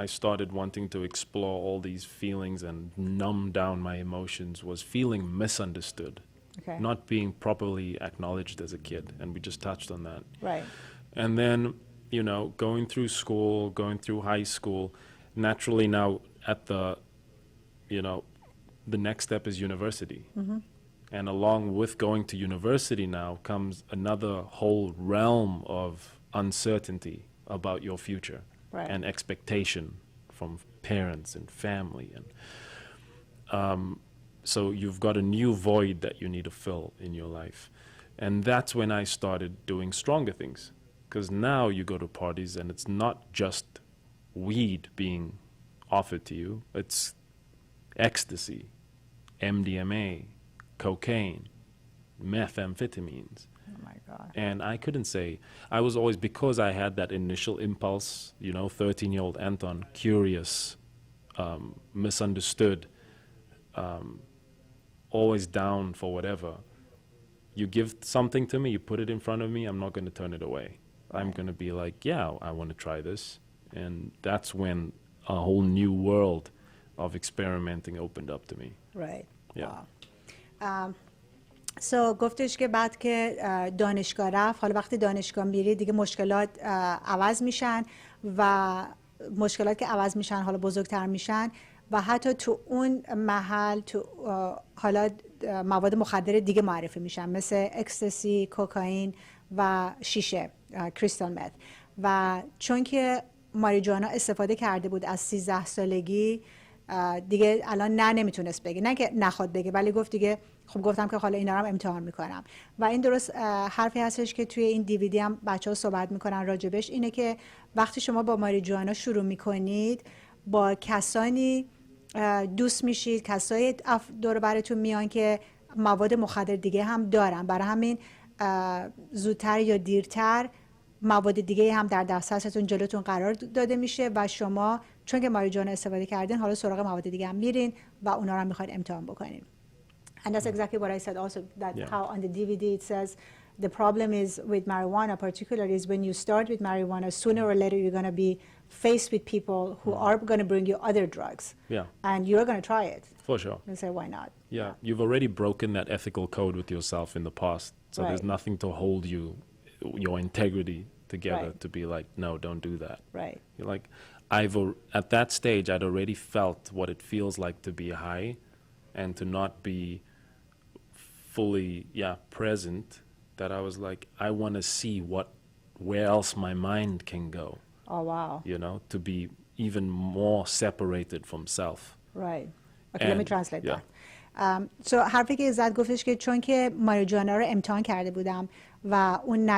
I started wanting to explore all these feelings and numb down my emotions was feeling misunderstood. Okay. Not being properly acknowledged as a kid. And we just touched on that. Right. And then, you know, going through school, going through high school, naturally now at the, you know, the next step is university. And along with going to university now comes another whole realm of uncertainty about your future. Right. And expectation from parents and family. And so you've got a new void that you need to fill in your life. And that's when I started doing stronger things. Because now you go to parties and it's not just weed being offered to you, it's ecstasy, MDMA, cocaine, methamphetamines. Oh my God. And I couldn't say, I was always, because I had that initial impulse, 13-year-old Anton, curious, misunderstood, always down for whatever. You give something to me, you put it in front of me, I'm not going to turn it away. I'm going to be like, yeah, I want to try this. And that's when a whole new world of experimenting opened up to me. Right. Yeah. Wow. So گفتش که بعد که دانشگاه رفت، حالا وقتی دانشگاه میری دیگه مشکلات عوض میشن و مشکلات که عوض میشن حالا بزرگتر میشن و حتی تو اون محل تو حالا مواد مخدر دیگه معرفی میشن مثل اکستسی، کوکائین و شیشه، کریستال مت. و چون که ماریجوانا استفاده کرده بود از 13 سالگی دیگه الان نمیتونست بگه، نه که نخواد بگه ولی گفت دیگه خب گفتم که حالا اینا رو هم امتحان میکنم. و این درست حرفی هستش که توی این دیویدی هم بچه‌ها صحبت میکنن راجبش، اینه که وقتی شما با ماریجوانا شروع میکنید با کسانی دوست میشید، کسایی دور براتون میان که مواد مخدر دیگه هم دارن، برای همین زودتر یا دیرتر مواد دیگه هم در دسترستون جلوتون قرار داده میشه و شما چون که ماریجوانا استفاده کردین حالا سراغ مواد دیگه هم میرین و اونا رو هم میخواید امتحان بکنین. And that's exactly what I said also, that how on the DVD it says the problem is with marijuana particularly is when you start with marijuana, sooner or later you're going to be faced with people who are going to bring you other drugs. Yeah. And you're going to try it. For sure. And say, why not? Yeah. You've already broken that ethical code with yourself in the past. So there's nothing to hold you, your integrity together to be like, no, don't do that. Right. You're like, at that stage, I'd already felt what it feels like to be high and to not be fully, present, that I was like, I want to see where else my mind can go. Oh, wow. To be even more separated from self. Right. Okay, let me translate that. So حرفی که زد گفتش که چون که ماریجوانا رو امتحان کرده بودم و اون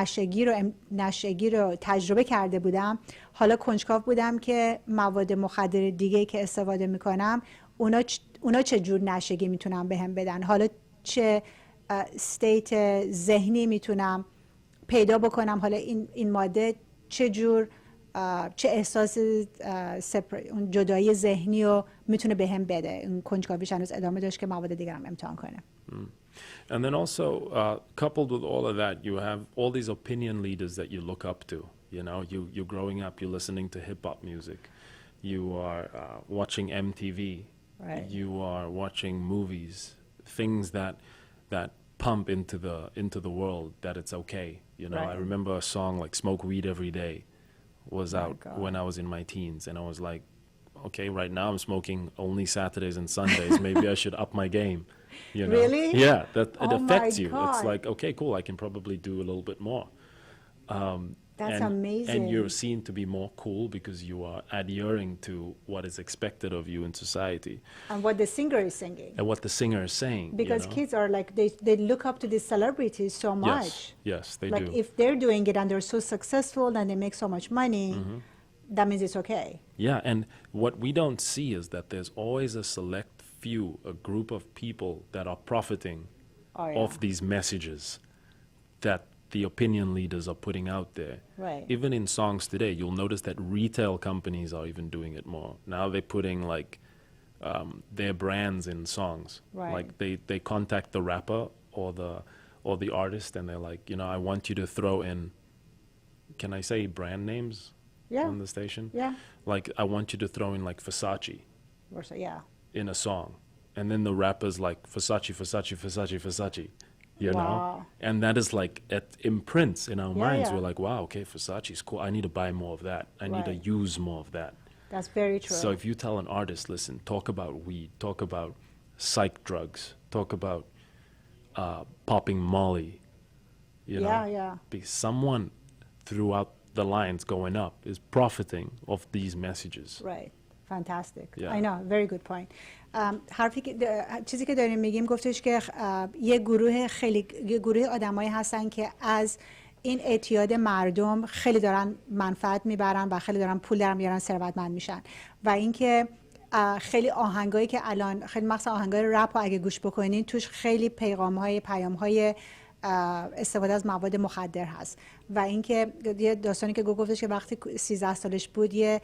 نشگی رو تجربه کرده بودم، حالا کنجکاو بودم که مواد مخدر دیگه که استفاده میکنم اونا چه جور نشگی میتونن بهم بدن، حالا چه استیت ذهنی میتونم پیدا بکنم، حالا این ماده چه احساس اون جدایی ذهنی رو میتونه بهم بده. اون کنجکاویش هنوز ادامه داشت که مواد دیگر هم امتحان کنه. And then also, coupled with all of that, you have all these opinion leaders that you look up to. You're growing up, you're listening to hip-hop music. You are watching MTV. Right. You are watching movies, things that pump into the world that it's okay. Right. I remember a song like Smoke Weed Every Day was out when I was in my teens, and I was like, okay, right now I'm smoking only Saturdays and Sundays. Maybe I should up my game. Really? Yeah, it affects you. God. It's like, okay, cool, I can probably do a little bit more. That's amazing. And you're seen to be more cool because you are adhering to what is expected of you in society. And what the singer is singing. And what the singer is saying. Because kids are like, they look up to these celebrities so much. Yes, they like do. If they're doing it and they're so successful and they make so much money, that means it's okay. Yeah, and what we don't see is that there's always a select few, a group of people that are profiting of these messages that the opinion leaders are putting out there. Right. Even in songs today, you'll notice that retail companies are even doing it more. Now they're putting like their brands in songs. Right. Like they contact the rapper or the artist and they're like, I want you to throw in, can I say brand names on the station? Yeah. Like I want you to throw in like Versace. In a song. And then the rapper's like Versace, Versace, Versace, Versace. know? And that is like, it imprints in our minds. We're like, wow, okay, Versace's cool. I need to buy more of that. I need to use more of that. That's very true. So if you tell an artist, listen, talk about weed, talk about psych drugs, talk about popping Molly, you know. Yeah. Because someone throughout the lines going up is profiting of these messages. Right. Fantastic. Yeah. I know. Very good point. حرفی که چیزی که داریم میگیم گفتش که یه گروه آدمایی هستن که از این اعتیاد مردم خیلی دارن منفعت میبرن و خیلی دارن پول در میارن، ثروتمند میشن. و اینکه خیلی آهنگایی که الان خیلی مثلا آهنگای رپ رو اگه گوش بکنین توش خیلی پیام‌های استفاده از مواد مخدر هست. و اینکه یه داستانی که گفتش که وقتی 13 سالش بود یه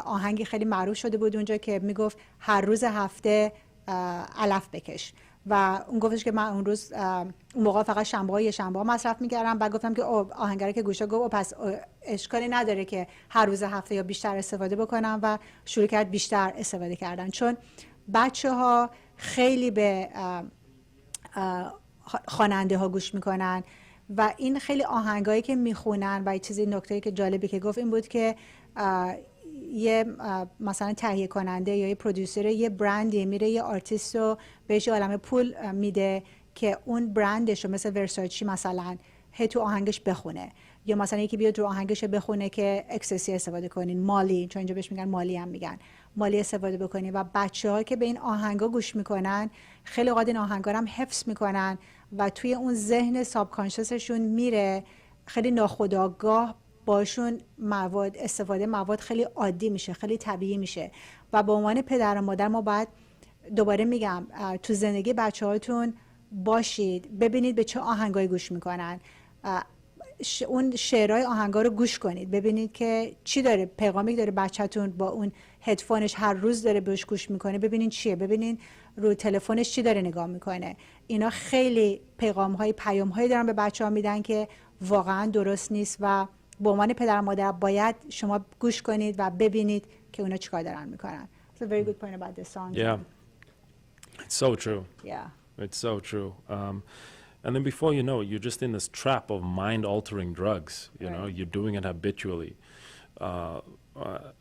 آهنگی خیلی معروف شده بود اونجا که میگفت هر روز هفته علف بکش. و اون گفتش که من اون روز اون موقع فقط شنبه مصرف میکردم. بعد گفتم که آهنگری که گوش گفت پس اشکالی نداره که هر روز هفته یا بیشتر استفاده بکنم و شروع کرد بیشتر استفاده کردن. چون بچه‌ها خیلی به خواننده ها گوش میکنن و این خیلی آهنگایی که میخونن. و چیزی نکته که جالبی که گفت این بود که یه مثلا تهیه کننده یا یه پرودوسر یه برندی میره یه آرتیست رو بهش عالمه پول میده که اون برندش رو مثل ورساچی مثلا تو آهنگش بخونه، یا مثلا یکی بیاد رو آهنگش بخونه که اکسسی استفاده کنین، مالی، چون اینجا بهش میگن مالی هم میگن، مالی استفاده بکنین. و بچه‌ها که به این آهنگا گوش میکنن خیلی اوقات این آهنگا رو هم حفظ میکنن و توی اون ذهن ساب کانشسشون میره، خیلی ناخودآگاه باشون استفاده مواد خیلی عادی میشه، خیلی طبیعی میشه. و به عنوان پدر و مادر ما باید دوباره میگم تو زندگی بچه‌هاتون باشید، ببینید به چه آهنگایی گوش میکنن، اون شعرهای آهنگا رو گوش کنید، ببینید که چی داره، پیغامی داره بچه‌تون با اون هدفونش هر روز داره بهش گوش میکنه، ببینید چیه، ببینید رو تلفنش چی داره نگاه میکنه. اینا خیلی پیام‌هایی دارن به بچه‌ها میدن که واقعا درست نیست و به عنوان پدر و مادر باید شما گوش کنید و ببینید که اونا چیکار دارن میکنن. It's a very good point about this song. Yeah, it's so true. Yeah. It's so true. And then before you know it, you're just in this trap of mind-altering drugs. You know, you're doing it habitually.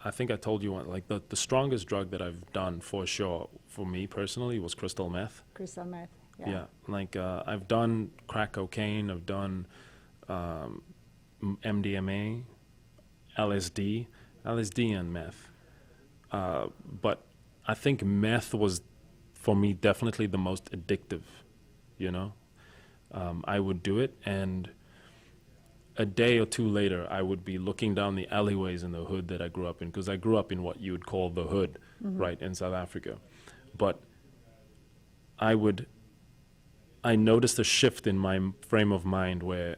I think I told you like the strongest drug that I've done for sure for me personally was crystal meth. Crystal meth. Yeah, like I've done crack cocaine, I've done MDMA, LSD and meth. But I think meth was for me definitely the most addictive, you know. I would do it and a day or two later I would be looking down the alleyways in the hood that I grew up in, because I grew up in what you would call the hood, right, in South Africa. But I noticed a shift in my frame of mind where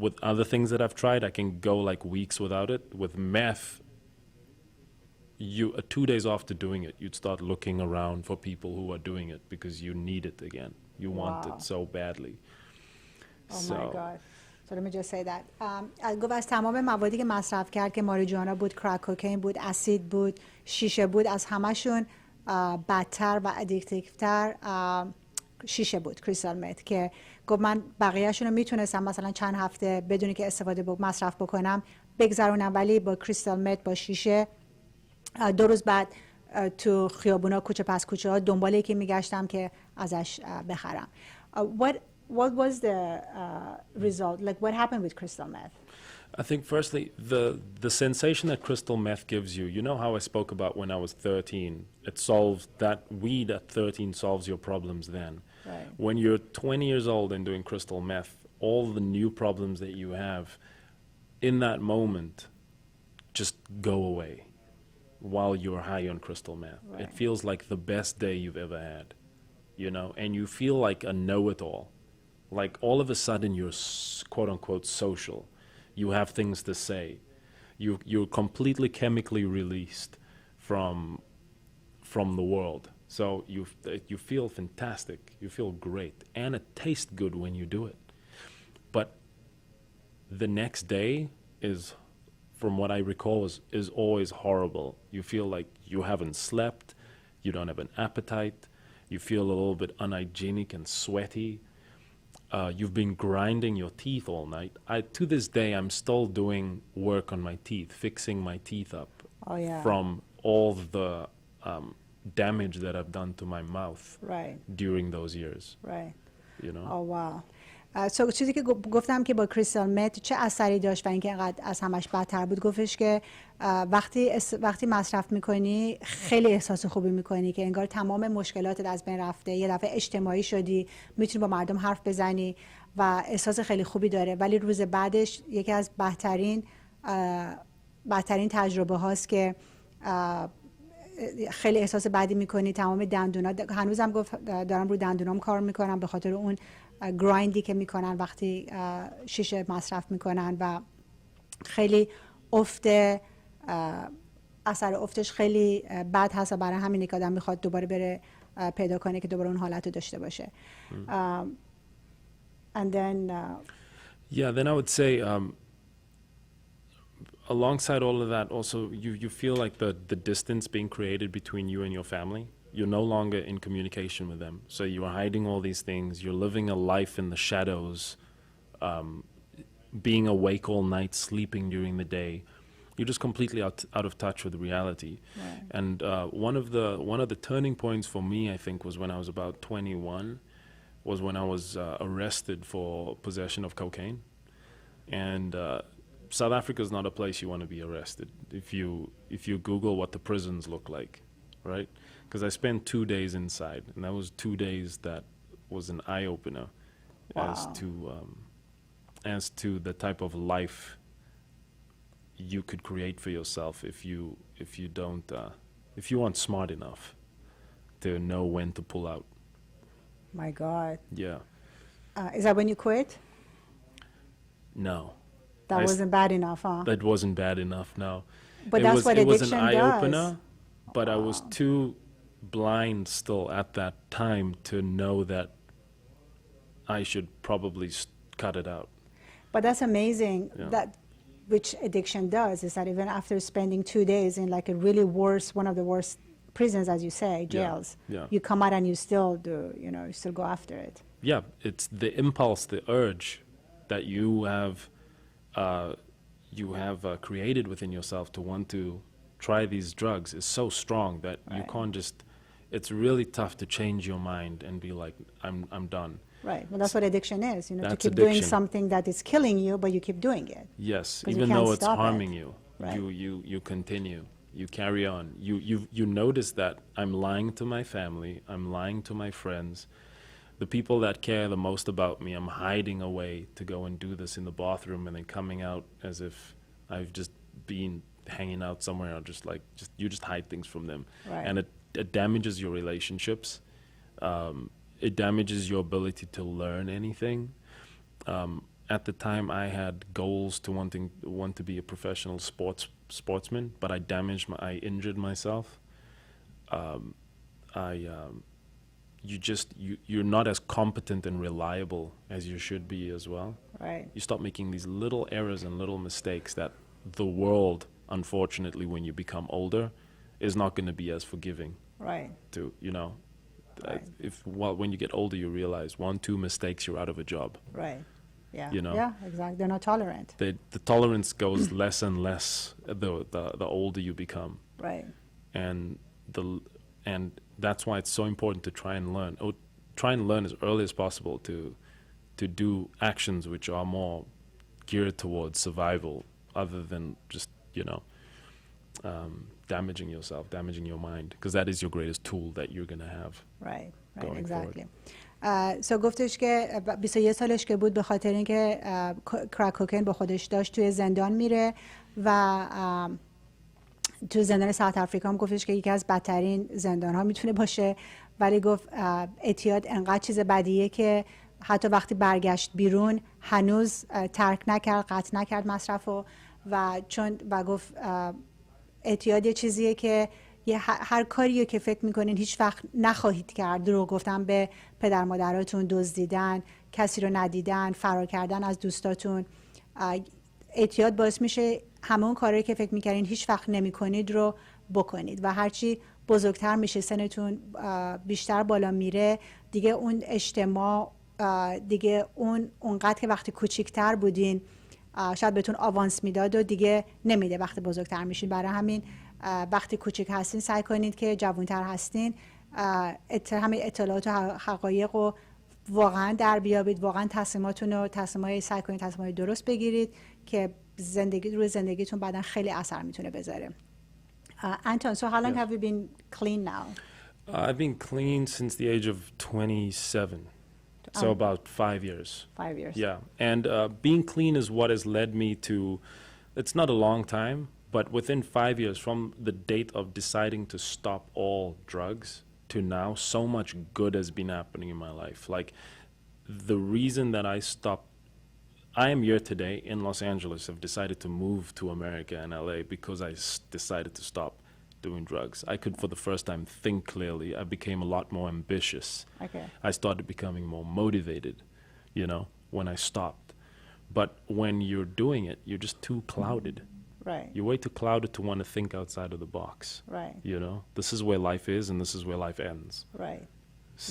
with other things that I've tried, I can go like weeks without it. With meth, 2 days after doing it, you'd start looking around for people who are doing it because you need it again. You want it so badly. Oh my God. So let me just say that. گفت از تمام موادی که مصرف کرد که ماریجوانا بود، کراک کوکین بود، اسید بود، شیشه بود، از همشون بدتر و ادیکتیوتر شیشه بود، کریستال مت. که گفت من بقیه‌شون رو میتونستم مثلا چند هفته بدونی که مصرف بکنم بگذرونم، ولی با کریستال مت، با شیشه 2 روز بعد تو خیابونا کوچه پس کوچه ها دنبال یکی میگشتم که ازش بخرم. What was the result? Like what happened with crystal meth? I think firstly, the sensation that crystal meth gives you, you know how I spoke about when I was 13, that weed at 13 solves your problems then. Right. When you're 20 years old and doing crystal meth, all the new problems that you have in that moment just go away while you're high on crystal meth. Right. It feels like the best day you've ever had, you know, and you feel like a know-it-all. Like all of a sudden you're quote-unquote social. You have things to say. You're completely chemically released from the world. So you feel fantastic. You feel great. And it tastes good when you do it. But the next day is, from what I recall, is always horrible. You feel like you haven't slept. You don't have an appetite. You feel a little bit unhygienic and sweaty. You've been grinding your teeth all night. To this day, I'm still doing work on my teeth, fixing my teeth up from all the damage that I've done to my mouth during those years. Right. You know. Oh wow. So چیزی که گفتم که با کریستال مت چه اثری داشت و اینکه اینقدر از همش بدتر بود، گفتش که وقتی مصرف میکنی خیلی احساس خوبی میکنی که انگار تمام مشکلاتت از بین رفته، یه دفعه اجتماعی شدی، میتونی با مردم حرف بزنی و احساس خیلی خوبی داره، ولی روز بعدش یکی از بدترین تجربه هاست که خیلی احساس بدی میکنی، تمام دندونا، هنوزم دارم رو دندونام کار میکنم به خاطر اون گرایندی که میکنن وقتی شیشه مصرف میکنن و خیلی اثر افتش خیلی بد هست و برای همینه که آدم میخواد دوباره بره پیدا کنه که دوباره اون حالت رو داشته باشه. And then then I would say alongside all of that also you feel like the distance being created between you and your family. You're no longer in communication with them. So you are hiding all these things. You're living a life in the shadows, being awake all night, sleeping during the day. You're just completely out of touch with reality. Right. And one of the turning points for me, I think, was when I was about 21, was when I was arrested for possession of cocaine. And South Africa is not a place you want to be arrested. If you Google what the prisons look like, right? Because I spent 2 days inside, and that was 2 days that was an eye-opener as to the type of life you could create for yourself if you aren't smart enough to know when to pull out. My God. Yeah. Is that when you quit? No. That wasn't bad enough, huh? That wasn't bad enough, no. But that's what addiction does. It was an eye-opener, but I was too blind still at that time to know that I should probably cut it out. But that's amazing. Yeah. That which addiction does is that even after spending 2 days in like a really one of the worst prisons, as you say, jails, you come out and you still you still go after it. Yeah, it's the impulse, the urge that you have created within yourself to want to try these drugs is so strong that you can't just. It's really tough to change your mind and be like, I'm done. Right. Well, that's what addiction is. To keep addiction. doing something that is killing you, but you keep doing it. Yes, even though it's harming you, you continue. You carry on. You notice that I'm lying to my family. I'm lying to my friends. The people that care the most about me, I'm hiding away to go and do this in the bathroom and then coming out as if I've just been hanging out somewhere. Or you just hide things from them. Right. And it damages your relationships. It damages your ability to learn anything. At the time, I had goals to want to be a professional sportsman, but I injured myself. You're not as competent and reliable as you should be as well. Right. You start making these little errors and little mistakes that the world, unfortunately, when you become older, is not going to be as forgiving. Right. Right. When you get older, you realize 1-2 mistakes, you're out of a job. Right. Yeah. Yeah, exactly. They're not tolerant. The tolerance goes less and less the older you become. Right. And that's why it's so important to try and learn as early as possible to do actions which are more geared towards survival, other than just damaging yourself, damaging your mind, because that is your greatest tool that you're going to have. Right, exactly. So گفتش که 21 سالش که بود به خاطر اینکه کرک کوکین با خودش داشت توی زندان میره و تو زندان ساوت آفریقا هم گفتش که یکی از بدترین زندان ها میتونه باشه، ولی گفت اعتیاد انقدر چیز بدیه که حتی وقتی برگشت بیرون هنوز ترک نکرد، قطع نکرد مصرفو و گفت اعتیاد یه چیزیه که هر کاریو که فکر میکنین هیچ وقت نخواهید کرد، دروغ گفتن به پدر مادراتون، دزدیدن، کسی رو ندیدن، فرار کردن از دوستاتون، اعتیاد باعث میشه همه اون کارهایی که فکر میکنین هیچ وقت نمیکنید رو بکنید و هرچی بزرگتر میشه، سنتون بیشتر بالا میره، دیگه اون اجتماع، دیگه اونقدر که وقتی کوچیکتر بودین شاید بهتون آوانس میداد و دیگه نمیده وقتی بزرگتر میشین. برای همین وقتی کوچیک هستین سعی کنید که جوانتر هستین همه اطلاعات و حقایق رو واقعا در بیابید، واقعا تصمیماتون رو سعی کنید تصمیمات درست بگیرید که روی زندگیتون بعدا خیلی اثر میتونه بذاره. Anton, so how long have you been clean now? I've been clean since the age of 27. So about 5 years. 5 years. Yeah. And being clean is what has led me to, it's not a long time, but within 5 years from the date of deciding to stop all drugs to now, so much good has been happening in my life. Like the reason that I stopped, I am here today in Los Angeles. I've decided to move to America and LA because I decided to stop doing drugs. I could, for the first time, think clearly. I became a lot more ambitious. Okay. I started becoming more motivated, you know, when I stopped. But when you're doing it, you're just too clouded. Right. You're way too clouded to want to think outside of the box. Right. You know, this is where life is and this is where life ends. Right.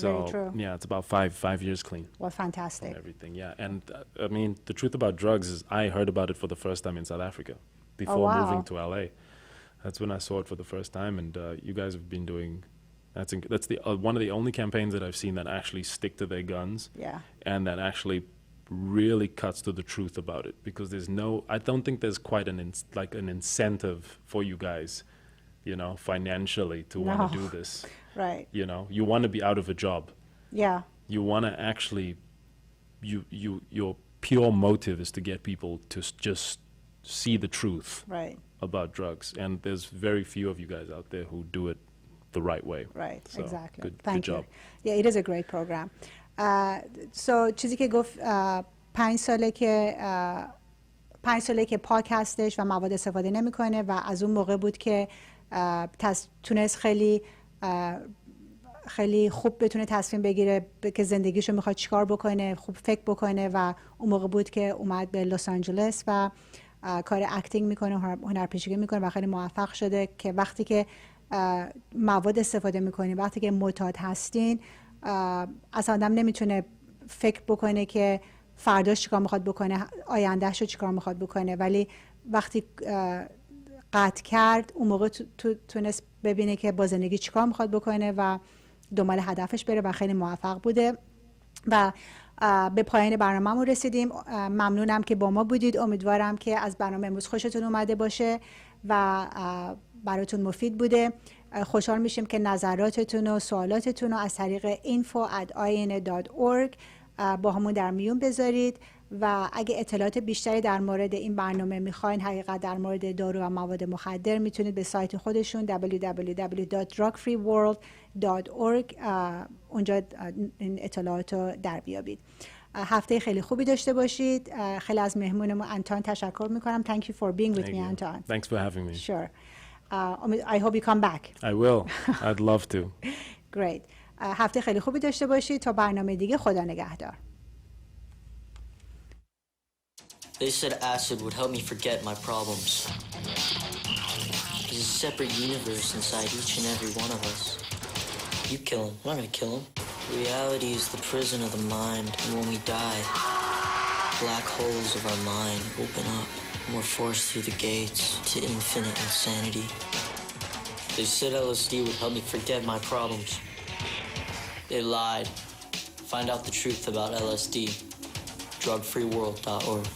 So, Very true. yeah, it's about five years clean. Well, fantastic. Everything, yeah. And I mean, the truth about drugs is I heard about it for the first time in South Africa before moving to LA. That's when I saw it for the first time, and you guys have been doing. That's the one of the only campaigns that I've seen that actually stick to their guns. Yeah. And that actually really cuts to the truth about it, because there's no. I don't think there's quite an incentive for you guys, you know, financially to want to do this. Right. You know, you want to be out of a job. Yeah. You want to actually, your pure motive is to get people to just see the truth. Right. About drugs, and there's very few of you guys out there who do it the right way. Right, so, exactly. Good job. Yeah, it is a great program. So چیزی که گفت 5 ساله که پاک هستش و مواد استفاده نمیکنه و از اون موقع بود که تونست خیلی خوب بتونه تصمیم بگیره که زندگیشو میخواد چیکار بکنه، خوب فکر بکنه و اون موقع بود که اومد به لس آنجلس و کار اکتینگ میکنه، هنرپیشگی میکنه و خیلی موفق شده که وقتی که مواد استفاده میکنین، وقتی که معتاد هستین، اصلا آدم نمیتونه فکر بکنه که فرداش چیکار میخواد بکنه، آیندهشو چیکار میخواد بکنه، ولی وقتی قطع کرد اون موقع تونست ببینه که با زندگی چیکار میخواد بکنه و دنبال هدفش بره و خیلی موفق بوده. و به پایان برنامه‌مون رسیدیم. ممنونم که با ما بودید. امیدوارم که از برنامه امروز خوشتون اومده باشه و براتون مفید بوده. خوشحال میشیم که نظراتتون و سوالاتتون رو از طریق info@ina.org با همون در میون بذارید و اگه اطلاعات بیشتری در مورد این برنامه میخواین، حقیقت در مورد دارو و مواد مخدر، میتونید به سایت خودشون www.drugfreeworld.org اونجا این اطلاعات رو در بیابید. هفته خیلی خوبی داشته باشید. خیلی از مهمونمون انتون تشکر میکنم. Thank you for being with me, Anton. Thanks for having me. Sure. I hope you come back. I will. I'd love to. Great. هفته خیلی خوبی داشته باشید. تا برنامه دیگه، خدا نگهدار. They said acid would help me forget my problems. There's a separate universe inside each and every one of us. You kill him. I'm not gonna kill him. Reality is the prison of the mind, and when we die, black holes of our mind open up, and we're forced through the gates to infinite insanity. They said LSD would help me forget my problems. They lied. Find out the truth about LSD. drugfreeworld.org